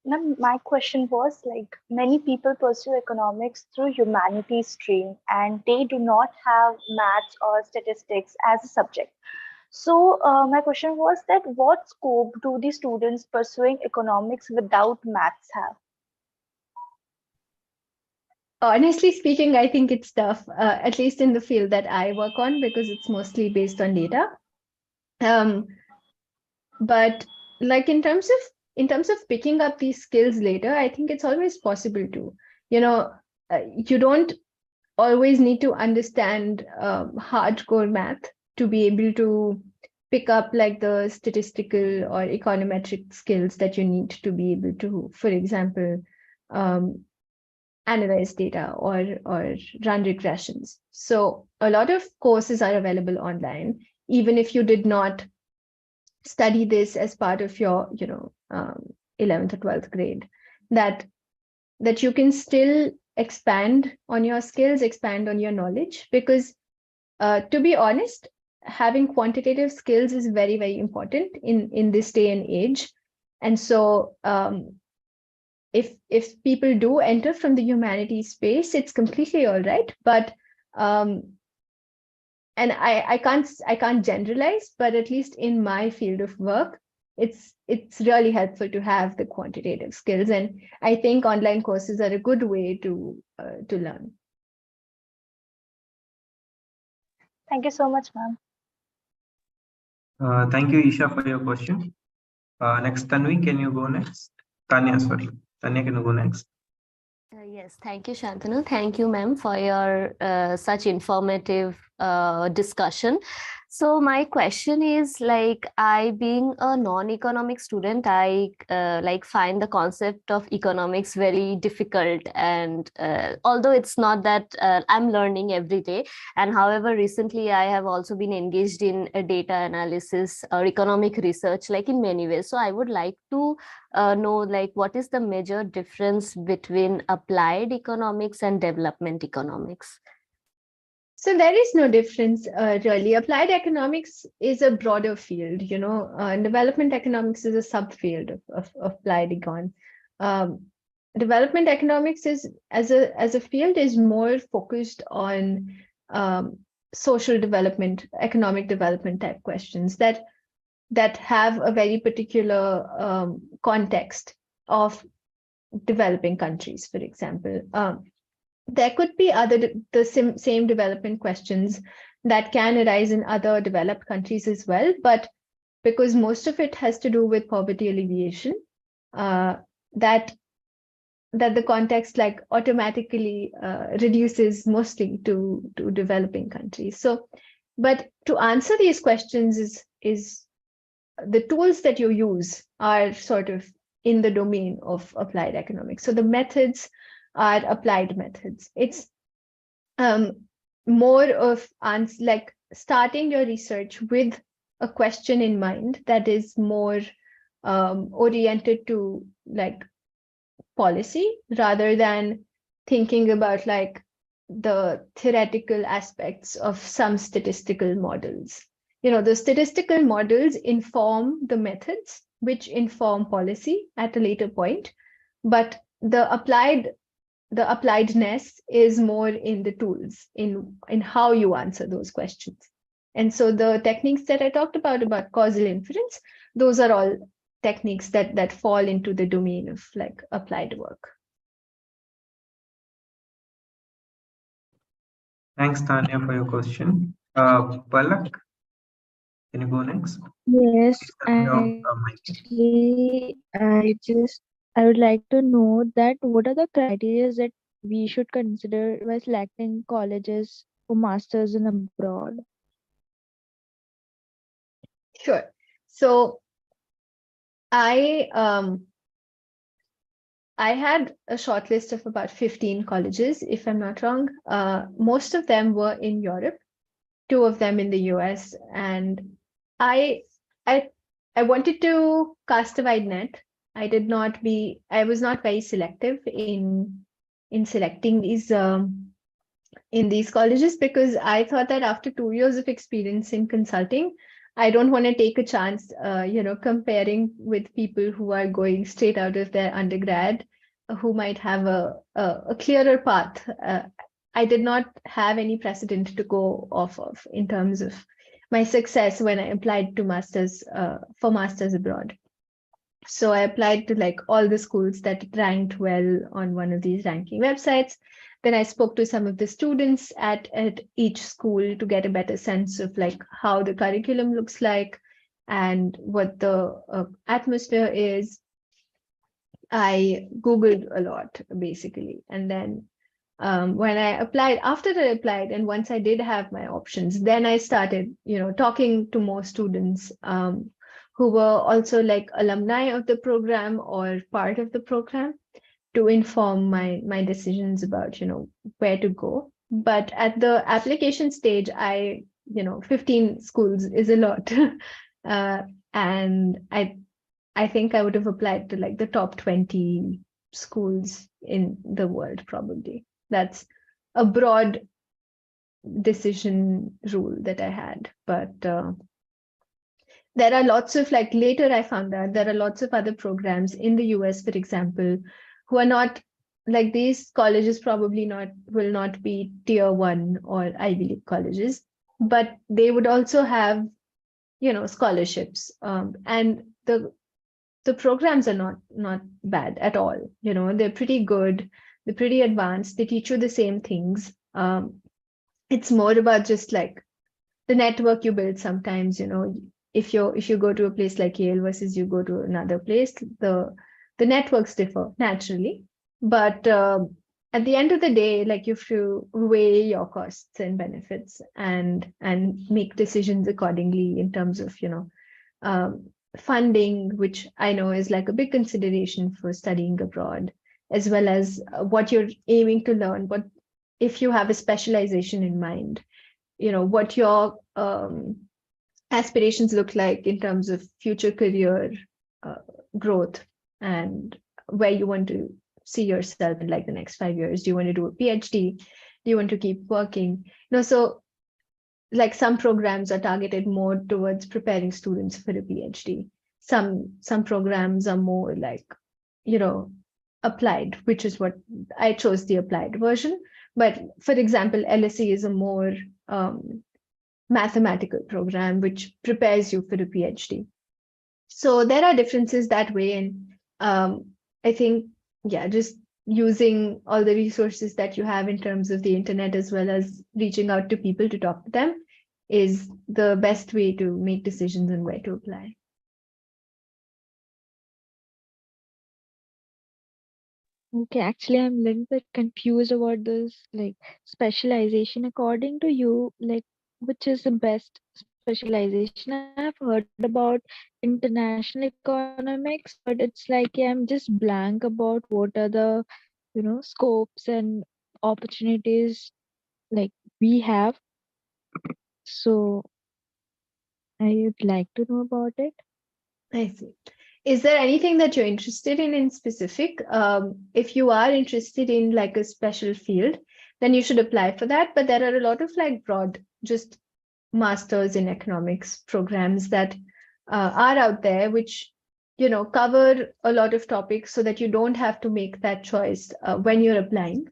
Ma'am, my question was like many people pursue economics through humanities stream and they do not have maths or statistics as a subject. So my question was that what scope do the students pursuing economics without maths have? Honestly speaking, I think it's tough, at least in the field that I work on, because it's mostly based on data. But like in terms of picking up these skills later, I think it's always possible to, you know, you don't always need to understand hardcore math to be able to pick up like the statistical or econometric skills that you need to be able to, for example, um, analyze data or run regressions. So a lot of courses are available online, even if you did not study this as part of your 11th or 12th grade, that you can still expand on your skills, expand on your knowledge, because to be honest, having quantitative skills is very, very important in this day and age. And so if people do enter from the humanities space, it's completely all right. But and I can't generalize, but at least in my field of work, it's really helpful to have the quantitative skills, and I think online courses are a good way to learn. Thank you so much, ma'am. Thank you, Isha, for your question. Next, Tanvi, can you go next? Tanya, sorry. Tanya, can you go next? Yes, thank you, Shantanu. Thank you, ma'am, for your such informative discussion. So my question is, like, I being a non-economic student, I like find the concept of economics very difficult. And although it's not that I'm learning every day, and however, recently I have also been engaged in data analysis or economic research, like in many ways. So I would like to know, like, what is the major difference between applied economics and development economics? So there is no difference really. Applied economics is a broader field, and development economics is a subfield of applied econ. Development economics is as a field is more focused on social development, economic development type questions that have a very particular context of developing countries, for example. There could be same development questions that can arise in other developed countries as well, but because most of it has to do with poverty alleviation, that the context like automatically reduces mostly to developing countries. So, but to answer these questions is the tools that you use are sort of in the domain of applied economics. So the methods are applied methods. It's more of like starting your research with a question in mind that is more oriented to like policy rather than thinking about like the theoretical aspects of some statistical models. The statistical models inform the methods, which inform policy at a later point, but the appliedness is more in the tools, in how you answer those questions. And so the techniques that I talked about causal inference, those are all techniques that fall into the domain of like applied work. Thanks, Tanya, for your question. Palak, can you go next? Yes, Your mic. actually, I would like to know that what are the criteria that we should consider while selecting colleges for masters in abroad? Sure. So I had a short list of about 15 colleges, if I'm not wrong. Most of them were in Europe, 2 of them in the US, and I wanted to cast a wide net. I was not very selective in selecting these in these colleges, because I thought that after 2 years of experience in consulting, I don't want to take a chance, comparing with people who are going straight out of their undergrad, who might have a clearer path. I did not have any precedent to go off of in terms of my success when I applied to masters for masters abroad. So I applied to like all the schools that ranked well on one of these ranking websites. then I spoke to some of the students at each school to get a better sense of like how the curriculum looks like and what the atmosphere is. I Googled a lot basically. And then when I applied, after I applied, and once I did have my options, then I started, talking to more students who were also like alumni of the program or part of the program to inform my decisions about, where to go. But at the application stage, 15 schools is a lot. uh, and I think I would have applied to like the top 20 schools in the world, probably. That's a broad decision rule that I had. But there are lots of, like, later I found out there are lots of other programs in the US, for example, who are not like these colleges, probably will not be tier 1 or Ivy League colleges, but they would also have, scholarships. And the programs are not bad at all. They're pretty good. They're pretty advanced. They teach you the same things. It's more about just like the network you build sometimes. If you go to a place like Yale versus you go to another place, the networks differ naturally. But at the end of the day, like, you have to weigh your costs and benefits and make decisions accordingly in terms of funding, which I know is like a big consideration for studying abroad, as well as what you're aiming to learn. But if you have a specialization in mind, what your aspirations look like in terms of future career growth, and where you want to see yourself in like the next 5 years. Do you want to do a PhD? Do you want to keep working? So like some programs are targeted more towards preparing students for a PhD. Some programs are more like, applied, which is what I chose, the applied version. But for example, LSE is a more mathematical program which prepares you for a PhD. So there are differences that way. And I think, just using all the resources that you have in terms of the internet, as well as reaching out to people to talk to them, is the best way to make decisions on where to apply. Okay, actually, I'm a little bit confused about this, like, specialization. According to you, like, which is the best specialization? I've heard about international economics, but it's like, yeah, I'm just blank about what are the, scopes and opportunities like we have. So I would like to know about it. I see. Is there anything that you're interested in specific? If you are interested in like a special field, then you should apply for that. But there are a lot of like broad, just masters in economics programs that are out there, which cover a lot of topics, so that you don't have to make that choice when you're applying.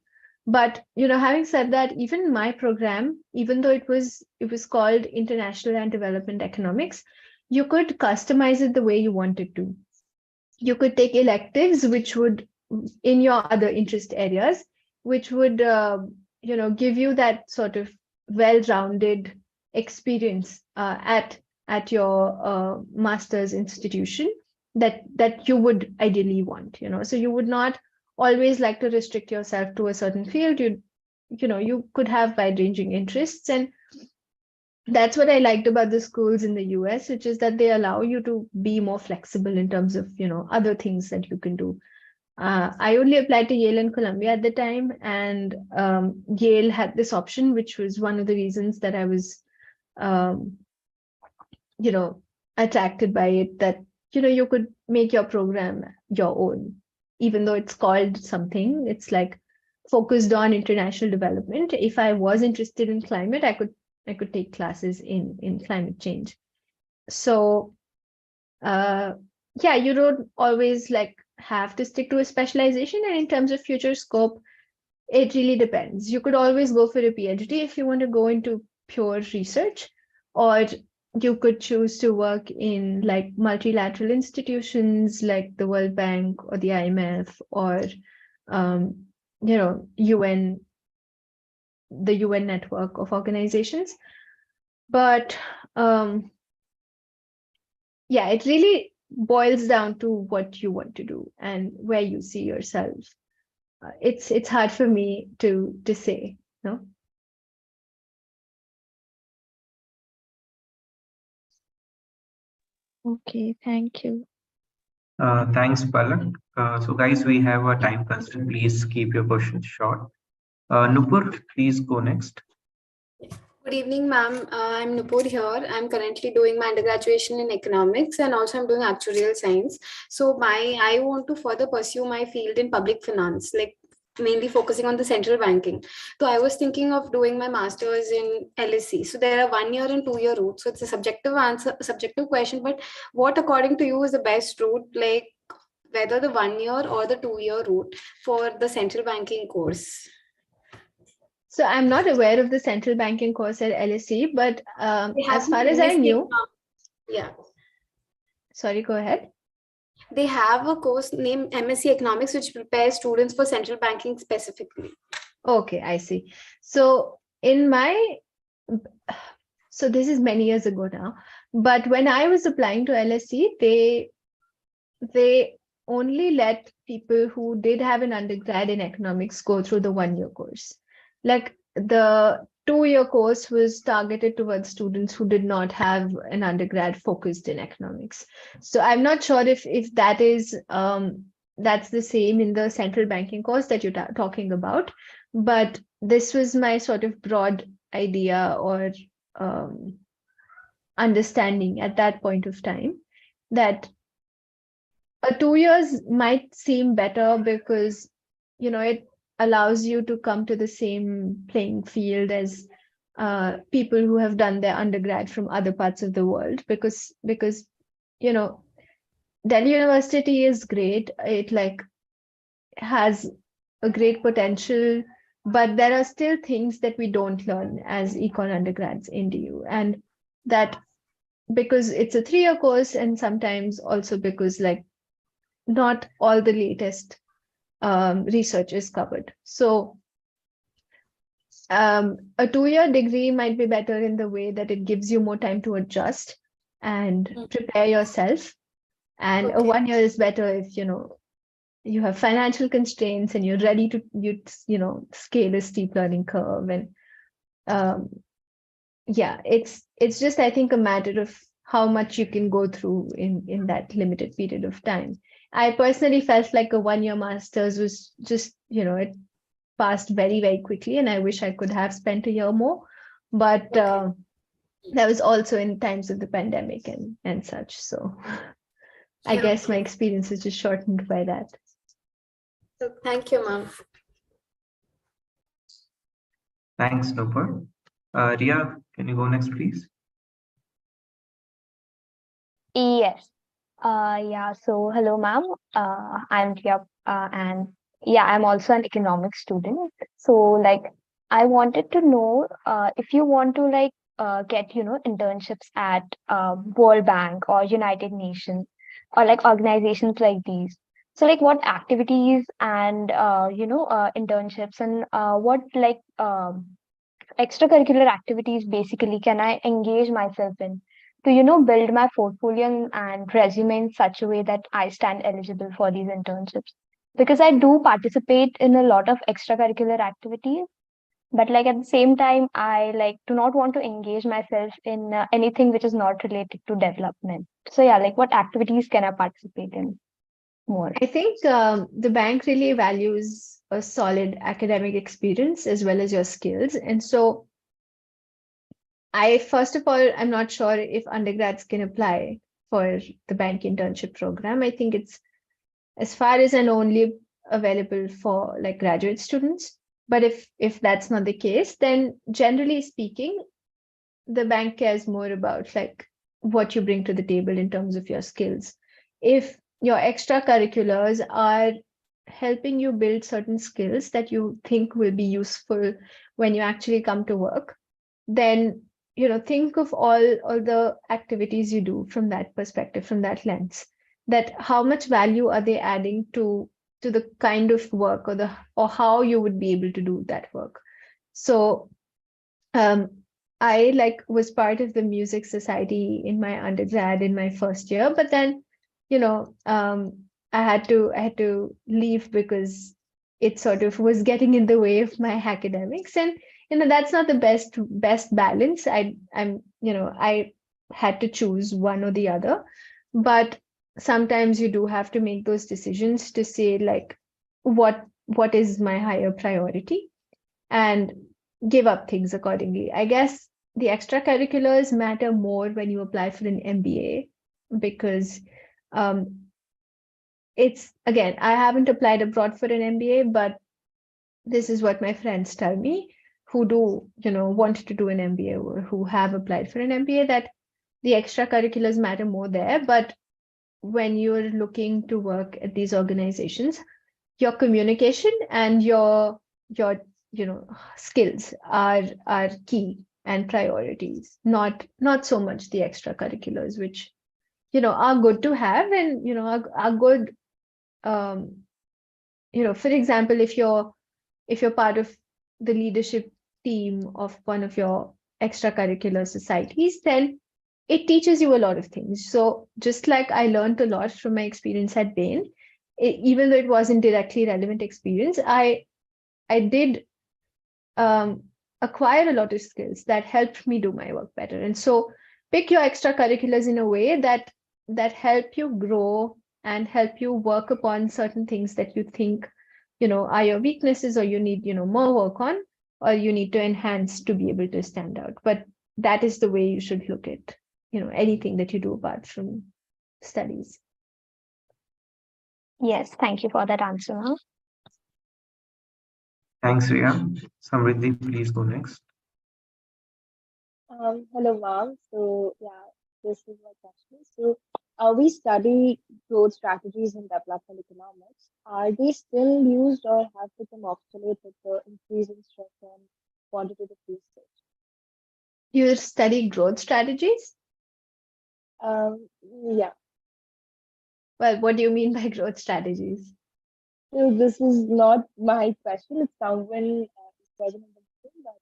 But having said that, even my program, even though it was called International and Development Economics, you could customize it the way you wanted to. You could take electives which would, in your other interest areas, which would give you that sort of well-rounded experience at your master's institution that you would ideally want. So you would not always like to restrict yourself to a certain field. You could have wide-ranging interests, and that's what I liked about the schools in the US, which is that they allow you to be more flexible in terms of, other things that you can do. I only applied to Yale and Columbia at the time, and Yale had this option, which was one of the reasons that I was, attracted by it, that, you could make your program your own, even though it's called something, it's like focused on international development. If I was interested in climate, I could take classes in climate change. So you don't always like have to stick to a specialization. And in terms of future scope, it really depends. You could always go for a PhD if you want to go into pure research, or you could choose to work in like multilateral institutions like the World Bank or the IMF or UN the UN network of organizations. But yeah, it really boils down to what you want to do and where you see yourself. It's hard for me to say, no. Okay, thank you. Thanks, Palak. So, guys, we have a time constraint. Please keep your questions short. Nupur, please go next. Good evening, ma'am. I'm Nupur here. I'm currently doing my undergraduation in economics and also I'm doing actuarial science. So I want to further pursue my field in public finance, like mainly focusing on the central banking. So I was thinking of doing my master's in LSE. So there are 1 year and 2 year routes. So it's a subjective question. But what, according to you, is the best route? Like whether the 1 year or the 2 year route for the central banking course? So I'm not aware of the central banking course at LSE, but They have as far an as I MSc knew, yeah. sorry, go ahead. They have a course named MSc Economics, which prepares students for central banking specifically. Okay, I see. So in my, so this is many years ago now, but when I was applying to LSE, they only let people who did have an undergrad in economics go through the 1 year course. Like the 2 year course was targeted towards students who did not have an undergrad focused in economics. So I'm not sure if that is that's the same in the central banking course that you're talking about, but this was my sort of broad idea or understanding at that point of time, that 2 years might seem better because it allows you to come to the same playing field as people who have done their undergrad from other parts of the world, because Delhi University is great. It like has a great potential, but there are still things that we don't learn as econ undergrads in DU, and that because it's a 3 year course, and sometimes also because like not all the latest research is covered. So a 2 year degree might be better in the way that it gives you more time to adjust and prepare yourself. And a Okay. 1 year is better if you have financial constraints and you're ready to scale a steep learning curve. And yeah, it's just, I think, a matter of how much you can go through in that limited period of time. I personally felt like a 1 year master's was just, it passed very, very quickly, and I wish I could have spent a year more. But that was also in times of the pandemic and such. So I guess my experience is just shortened by that. So thank you, ma'am. Thanks, Nupur. Ria, can you go next, please? Yes. Yeah. So hello, ma'am. I'm Tia, and yeah, I'm also an economics student. So like, I wanted to know if you want to like get internships at World Bank or United Nations or like organizations like these. So like, what activities and internships and what like extracurricular activities basically can I engage myself in to build my portfolio and resume in such a way that I stand eligible for these internships, because I do participate in a lot of extracurricular activities, but like at the same time I like do not want to engage myself in anything which is not related to development. So yeah, like what activities can I participate in more? I think the bank really values a solid academic experience as well as your skills. And so first of all, I'm not sure if undergrads can apply for the bank internship program. I think it's, as far as I know, only available for like graduate students. But if that's not the case, then generally speaking, the bank cares more about like what you bring to the table in terms of your skills. If your extracurriculars are helping you build certain skills that you think will be useful when you actually come to work, then think of all the activities you do from that perspective, from that lens, that how much value are they adding to the kind of work or how you would be able to do that work. So I was part of the music society in my undergrad in my first year, but then, I had to leave because it sort of was getting in the way of my academics, and that's not the best balance. I had to choose one or the other, but sometimes you do have to make those decisions to say like what is my higher priority, and give up things accordingly. I guess the extracurriculars matter more when you apply for an MBA, because um, it's, again, I haven't applied abroad for an MBA, but this is what my friends tell me who do, want to do an MBA or who have applied for an MBA, that the extracurriculars matter more there. But when you're looking to work at these organizations, your communication and your skills are key and priorities, not so much the extracurriculars, which are good to have, and are good. For example, if you're part of the leadership team of one of your extracurricular societies, then it teaches you a lot of things. So just like I learned a lot from my experience at Bain, even though it wasn't directly relevant experience, I did acquire a lot of skills that helped me do my work better. And so pick your extracurriculars in a way that help you grow and help you work upon certain things that you think are your weaknesses, or you need more work on, or you need to enhance to be able to stand out. But that is the way you should look at anything that you do apart from studies. Yes, thank you for that answer, ma'am. Thanks, Riya. Samriddhi, please go next. Hello, ma'am. So, yeah, this is my question. So, we study growth strategies in development economics. Are they still used or have become obsolete with the increasing stress on quantitative research? You study growth strategies? Yeah. Well, what do you mean by growth strategies? So, this is not my question. It's someone present in the meeting that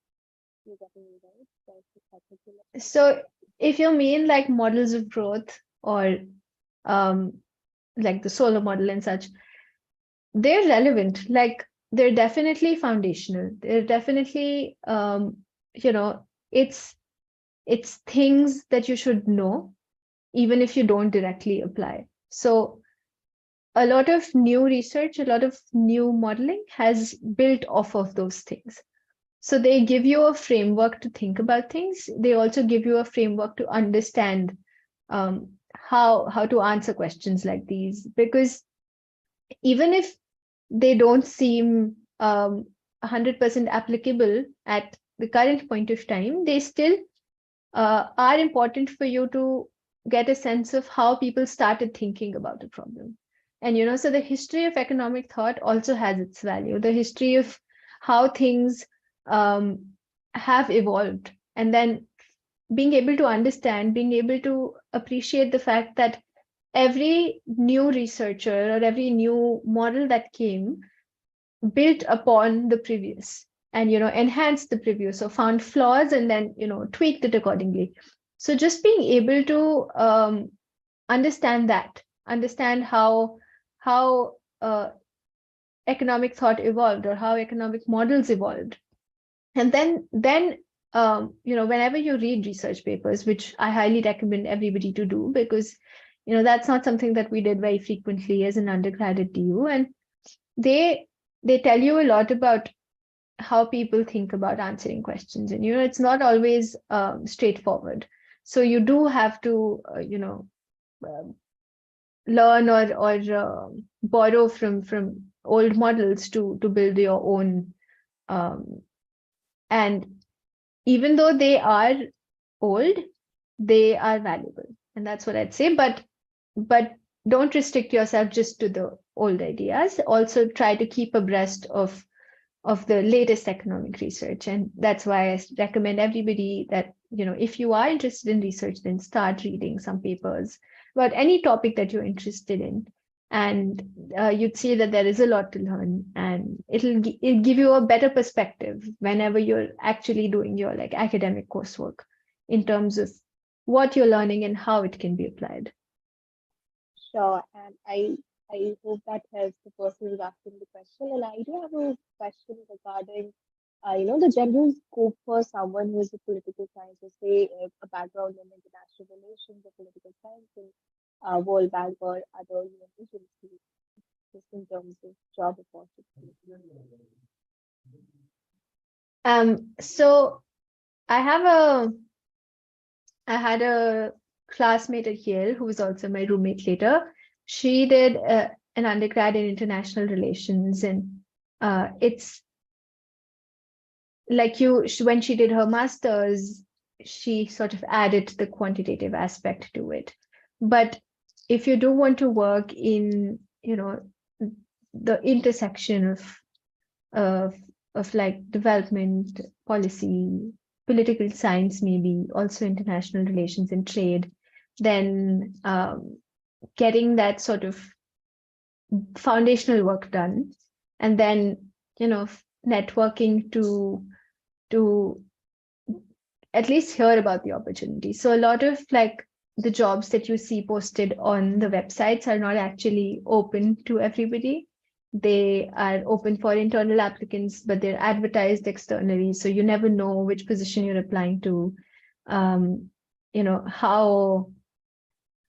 you're getting me right. That's the particular. So if you mean like models of growth, or like the solo model and such, they're relevant. Like, they're definitely foundational. They're definitely it's things that you should know, even if you don't directly apply. So a lot of new research, a lot of new modeling has built off of those things. So they give you a framework to think about things. They also give you a framework to understand how to answer questions like these. Because even if they don't seem 100% applicable at the current point of time, they still are important for you to get a sense of how people started thinking about a problem. And so the history of economic thought also has its value. The history of how things have evolved, and then being able to understand, being able to appreciate the fact that every new researcher or every new model that came built upon the previous, and enhanced the previous, or found flaws and then tweaked it accordingly. So just being able to understand how economic thought evolved, or how economic models evolved. And then whenever you read research papers, which I highly recommend everybody to do, because that's not something that we did very frequently as an undergrad at DU, and they tell you a lot about how people think about answering questions, and it's not always straightforward. So you do have to learn or borrow from old models to build your own, and even though they are old, they are valuable, and that's what I'd say. But don't restrict yourself just to the old ideas. Also try to keep abreast of the latest economic research. And that's why I recommend everybody that if you are interested in research, then start reading some papers about any topic that you're interested in, and you'd see that there is a lot to learn, and it'll give you a better perspective whenever you're actually doing your like academic coursework in terms of what you're learning and how it can be applied. Sure, and I hope that helps the person who's asking the question. And I do have a question regarding, the general scope for someone who is a political science, or say a background in international relations or political science in World Bank or other agencies, just in terms of job opportunities. So I had a classmate at Yale who was also my roommate later. She did an undergrad in international relations, and it's like when she did her master's, she sort of added the quantitative aspect to it. But if you do want to work in, the intersection of like development policy, political science, maybe also international relations and trade, then getting that sort of foundational work done, and then networking to at least hear about the opportunity. So a lot of like the jobs that you see posted on the websites are not actually open to everybody. They are open for internal applicants, but they're advertised externally. So you never know which position you're applying to, how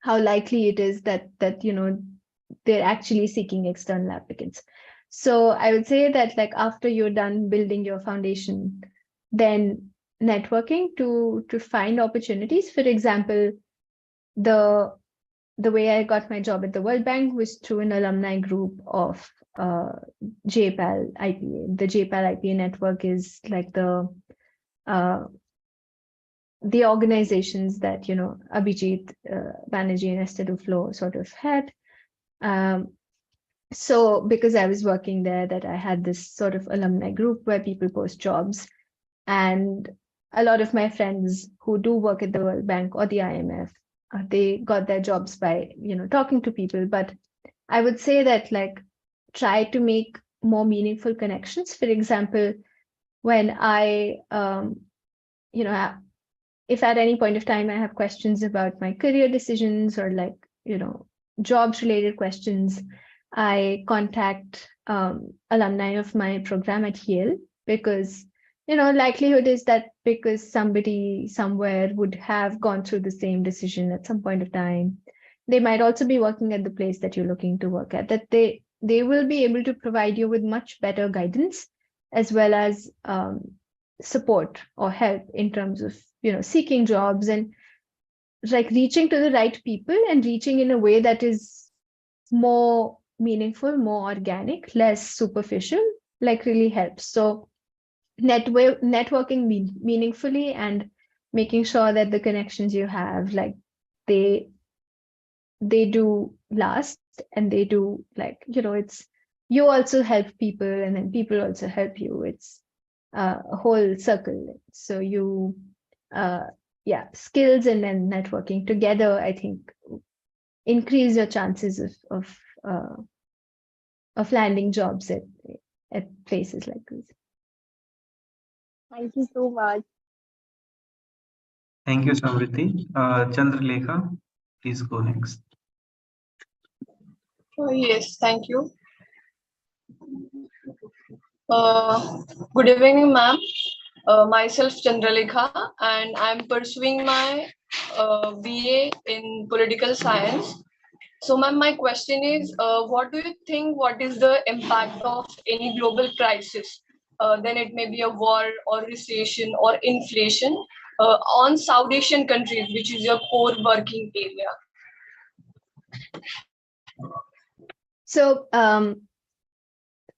likely it is that they're actually seeking external applicants. So I would say that like after you're done building your foundation, then networking to find opportunities. For example, the way I got my job at the World Bank was through an alumni group of JPAL IPA. The JPAL IPA network is like the organizations that Abhijit Banerjee and Esther Duflo sort of had. So because I was working there, that I had this sort of alumni group where people post jobs, and a lot of my friends who do work at the World Bank or the IMF, they got their jobs by talking to people. But I would say that like try to make more meaningful connections. For example, when I if at any point of time I have questions about my career decisions or like jobs related questions, I contact alumni of my program at Yale, because likelihood is that because somebody somewhere would have gone through the same decision at some point of time, they might also be working at the place that you're looking to work at, that they will be able to provide you with much better guidance as well as support or help in terms of seeking jobs and like reaching to the right people and reaching in a way that is more meaningful, more organic, less superficial, like really helps. So networking meaningfully and making sure that the connections you have, like they do last, and they do like it's you also help people and then people also help you. It's a whole circle. So you skills and then networking together, I think, increase your chances of landing jobs at places like this. Thank you so much. Thank you, Samriti. Chandralekha, please go next. Yes, thank you. Good evening, ma'am. Myself Chandralekha, and I'm pursuing my BA in political science. So, ma'am, my question is, what do you think? What is the impact of any global crisis? Then it may be a war or recession or inflation on South Asian countries, which is your core working area. So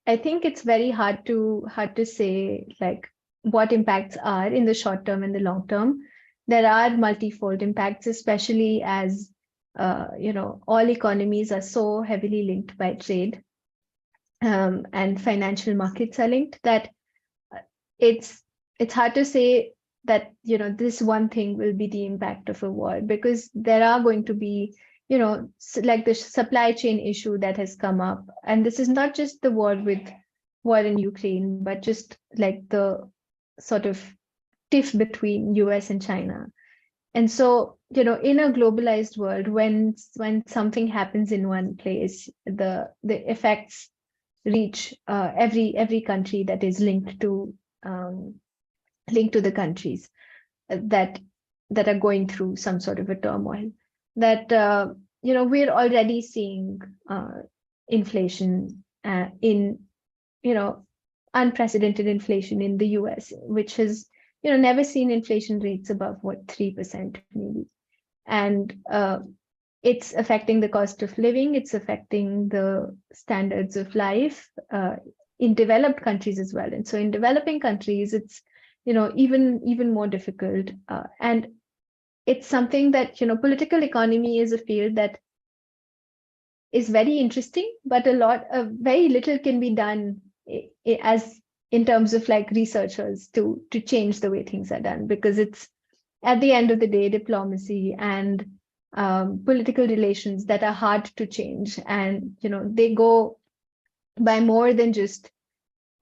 I think it's very hard to say like what impacts are in the short term and the long term. There are multifold impacts, especially as all economies are so heavily linked by trade, and financial markets are linked, that it's hard to say that this one thing will be the impact of a war, because there are going to be like the supply chain issue that has come up. And this is not just the war in Ukraine, but just like the sort of tiff between US and China. And so, in a globalized world, when something happens in one place, the effects reach every country that is linked to the countries that that are going through some sort of a turmoil. That we're already seeing inflation in unprecedented inflation in the US, which has never seen inflation rates above 3% maybe. And it's affecting the cost of living, it's affecting the standards of life in developed countries as well. And so in developing countries, it's even more difficult. And it's something that political economy is a field that is very interesting, but very little can be done as in terms of like researchers to change the way things are done, because it's at the end of the day diplomacy and political relations that are hard to change. And they go by more than just,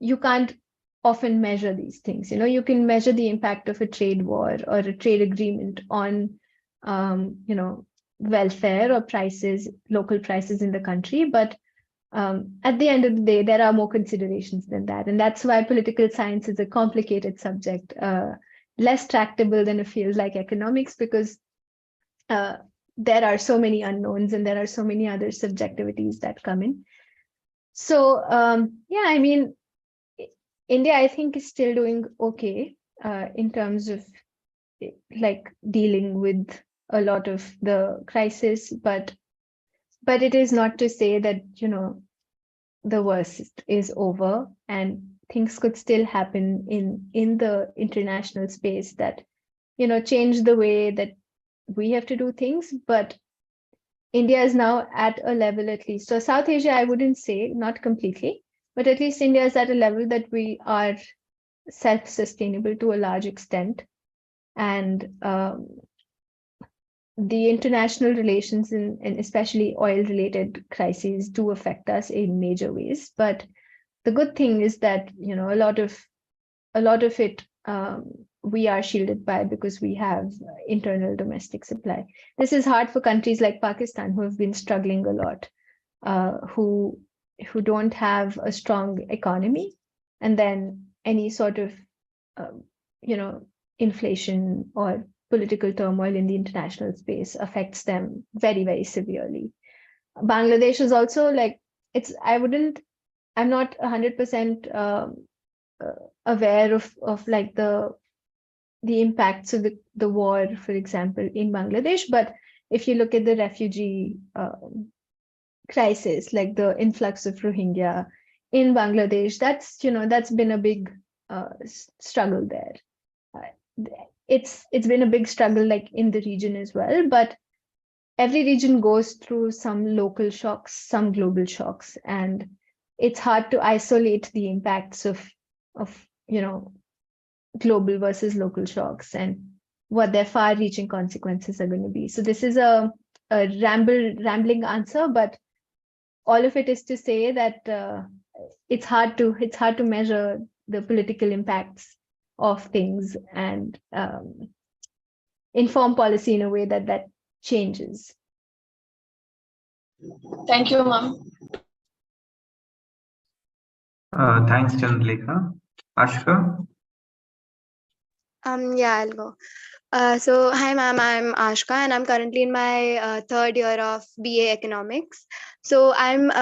you can't often measure these things. You can measure the impact of a trade war or a trade agreement on welfare or prices, local prices in the country, but at the end of the day, there are more considerations than that. And that's why political science is a complicated subject, less tractable than a field like economics, because there are so many unknowns and there are so many other subjectivities that come in. So yeah, I mean, India, I think, is still doing okay in terms of like dealing with a lot of the crisis, but it is not to say that the worst is over, and things could still happen in the international space that change the way that we have to do things. But India is now at a level, at least, so South Asia, I wouldn't say, not completely, but at least India is at a level that we are self-sustainable to a large extent. And the international relations and especially oil-related crises do affect us in major ways. But the good thing is that a lot of it we are shielded by, because we have internal domestic supply. This is hard for countries like Pakistan, who have been struggling a lot, who don't have a strong economy, and then any sort of inflation or political turmoil in the international space affects them very, very severely. Bangladesh is also like, I'm not 100% aware of like the impacts of the war, for example, in Bangladesh. But if you look at the refugee crisis, like the influx of Rohingya in Bangladesh, that's been a big struggle there. It's been a big struggle like in the region as well, but every region goes through some local shocks, some global shocks, and it's hard to isolate the impacts of global versus local shocks and what their far-reaching consequences are going to be. So this is a rambling answer, but all of it is to say that it's hard to measure the political impacts of things and inform policy in a way that changes. Thank you, ma'am. Thanks, Chandrika. Ashka? Yeah, I'll go. So hi ma'am, I'm Ashka and I'm currently in my third year of BA Economics. So I'm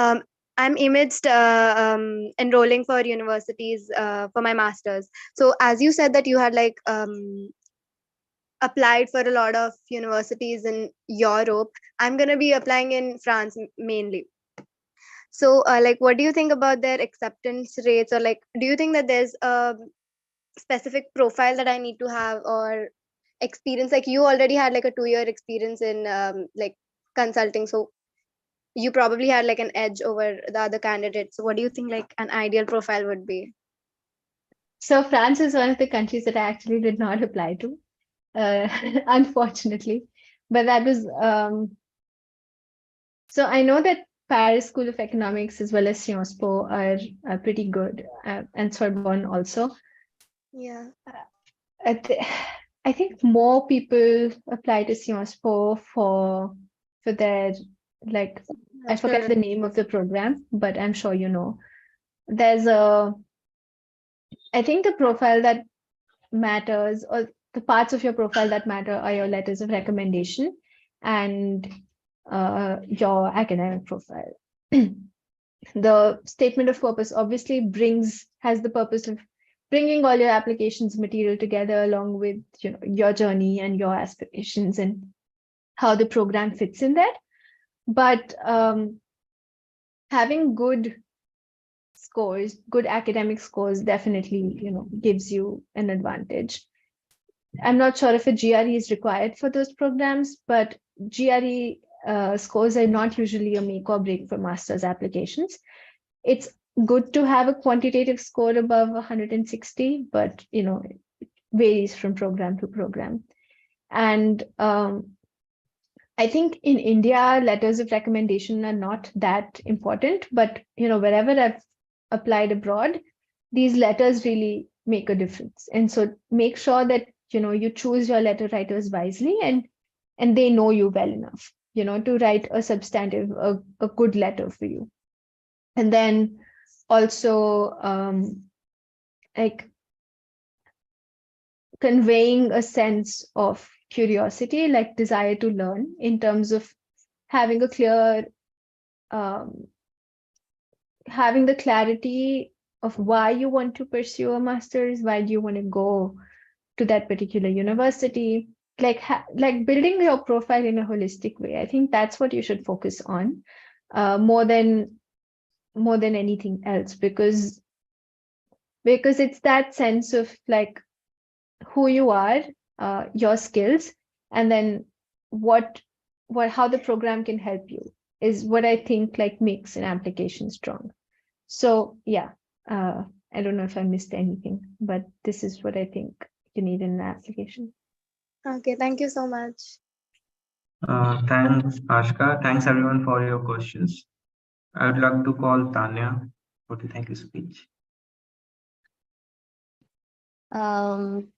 amidst enrolling for universities for my masters. So as you said that you had like applied for a lot of universities in Europe, I'm gonna be applying in France mainly. So like, what do you think about their acceptance rates, or like, do you think that there's a specific profile that I need to have or experience? Like you already had like a 2-year experience in like consulting, so you probably had like an edge over the other candidates. So what do you think like an ideal profile would be? So France is one of the countries that I actually did not apply to, unfortunately, but that was So I know that Paris School of Economics as well as Sciences Po are pretty good, and Sorbonne also. Yeah. I, th- I think more people apply to Sciences Po for their, like, I Natural. forget the name of the program, but I'm sure you know. There's a, I think the profile that matters, or the parts of your profile that matter, are your letters of recommendation and your academic profile. The statement of purpose obviously has the purpose of bringing all your applications material together along with your journey and your aspirations and how the program fits in that. But having good academic scores definitely gives you an advantage. I'm not sure if a GRE is required for those programs, but GRE scores are not usually a make or break for master's applications. It's good to have a quantitative score above 160, but it varies from program to program. And I think in India, letters of recommendation are not that important, but wherever I've applied abroad, these letters really make a difference. And so make sure that you choose your letter writers wisely, and they know you well enough to write a substantive, a good letter for you. And then also like conveying a sense of curiosity, like desire to learn, in terms of having a clear um, having the clarity of why you want to pursue a master's, why do you want to go to that particular university, like building your profile in a holistic way. I think that's what you should focus on, more than anything else, because it's that sense of like who you are, your skills, and then what how the program can help you is what I think like makes an application strong. So yeah, I don't know if I missed anything, but this is what I think you need in an application. Okay, thank you so much. Thanks, Ashka. Thanks everyone for your questions. I would like to call Tanya for the thank you speech.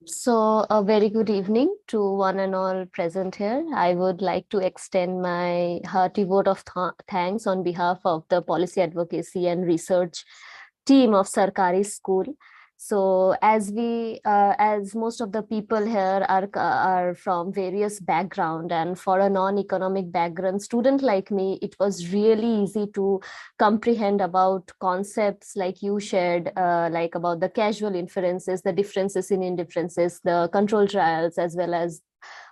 So a very good evening to one and all present here. I would like to extend my hearty vote of thanks on behalf of the Policy Advocacy and Research team of Sarkari School. So as most of the people here are from various background, and for a non-economic background student like me, it was really easy to comprehend about concepts like you shared, like about the causal inferences, the differences in indifferences, the control trials, as well as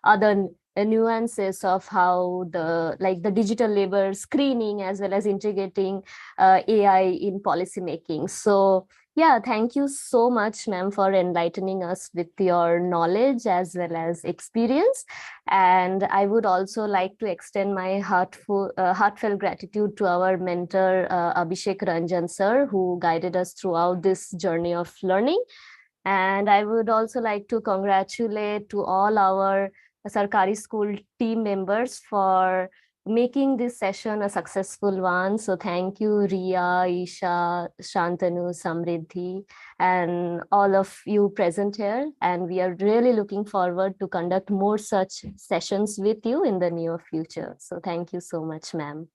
other nuances of how the digital labor screening, as well as integrating AI in policy making. So yeah, thank you so much, ma'am, for enlightening us with your knowledge as well as experience. And I would also like to extend my heartfelt gratitude to our mentor, Abhishek Ranjan sir, who guided us throughout this journey of learning. And I would also like to congratulate to all our Sarkari School team members for making this session a successful one. So thank you, Ria, Isha, Shantanu, Samriddhi, and all of you present here. And we are really looking forward to conduct more such sessions with you in the near future. So thank you so much, ma'am.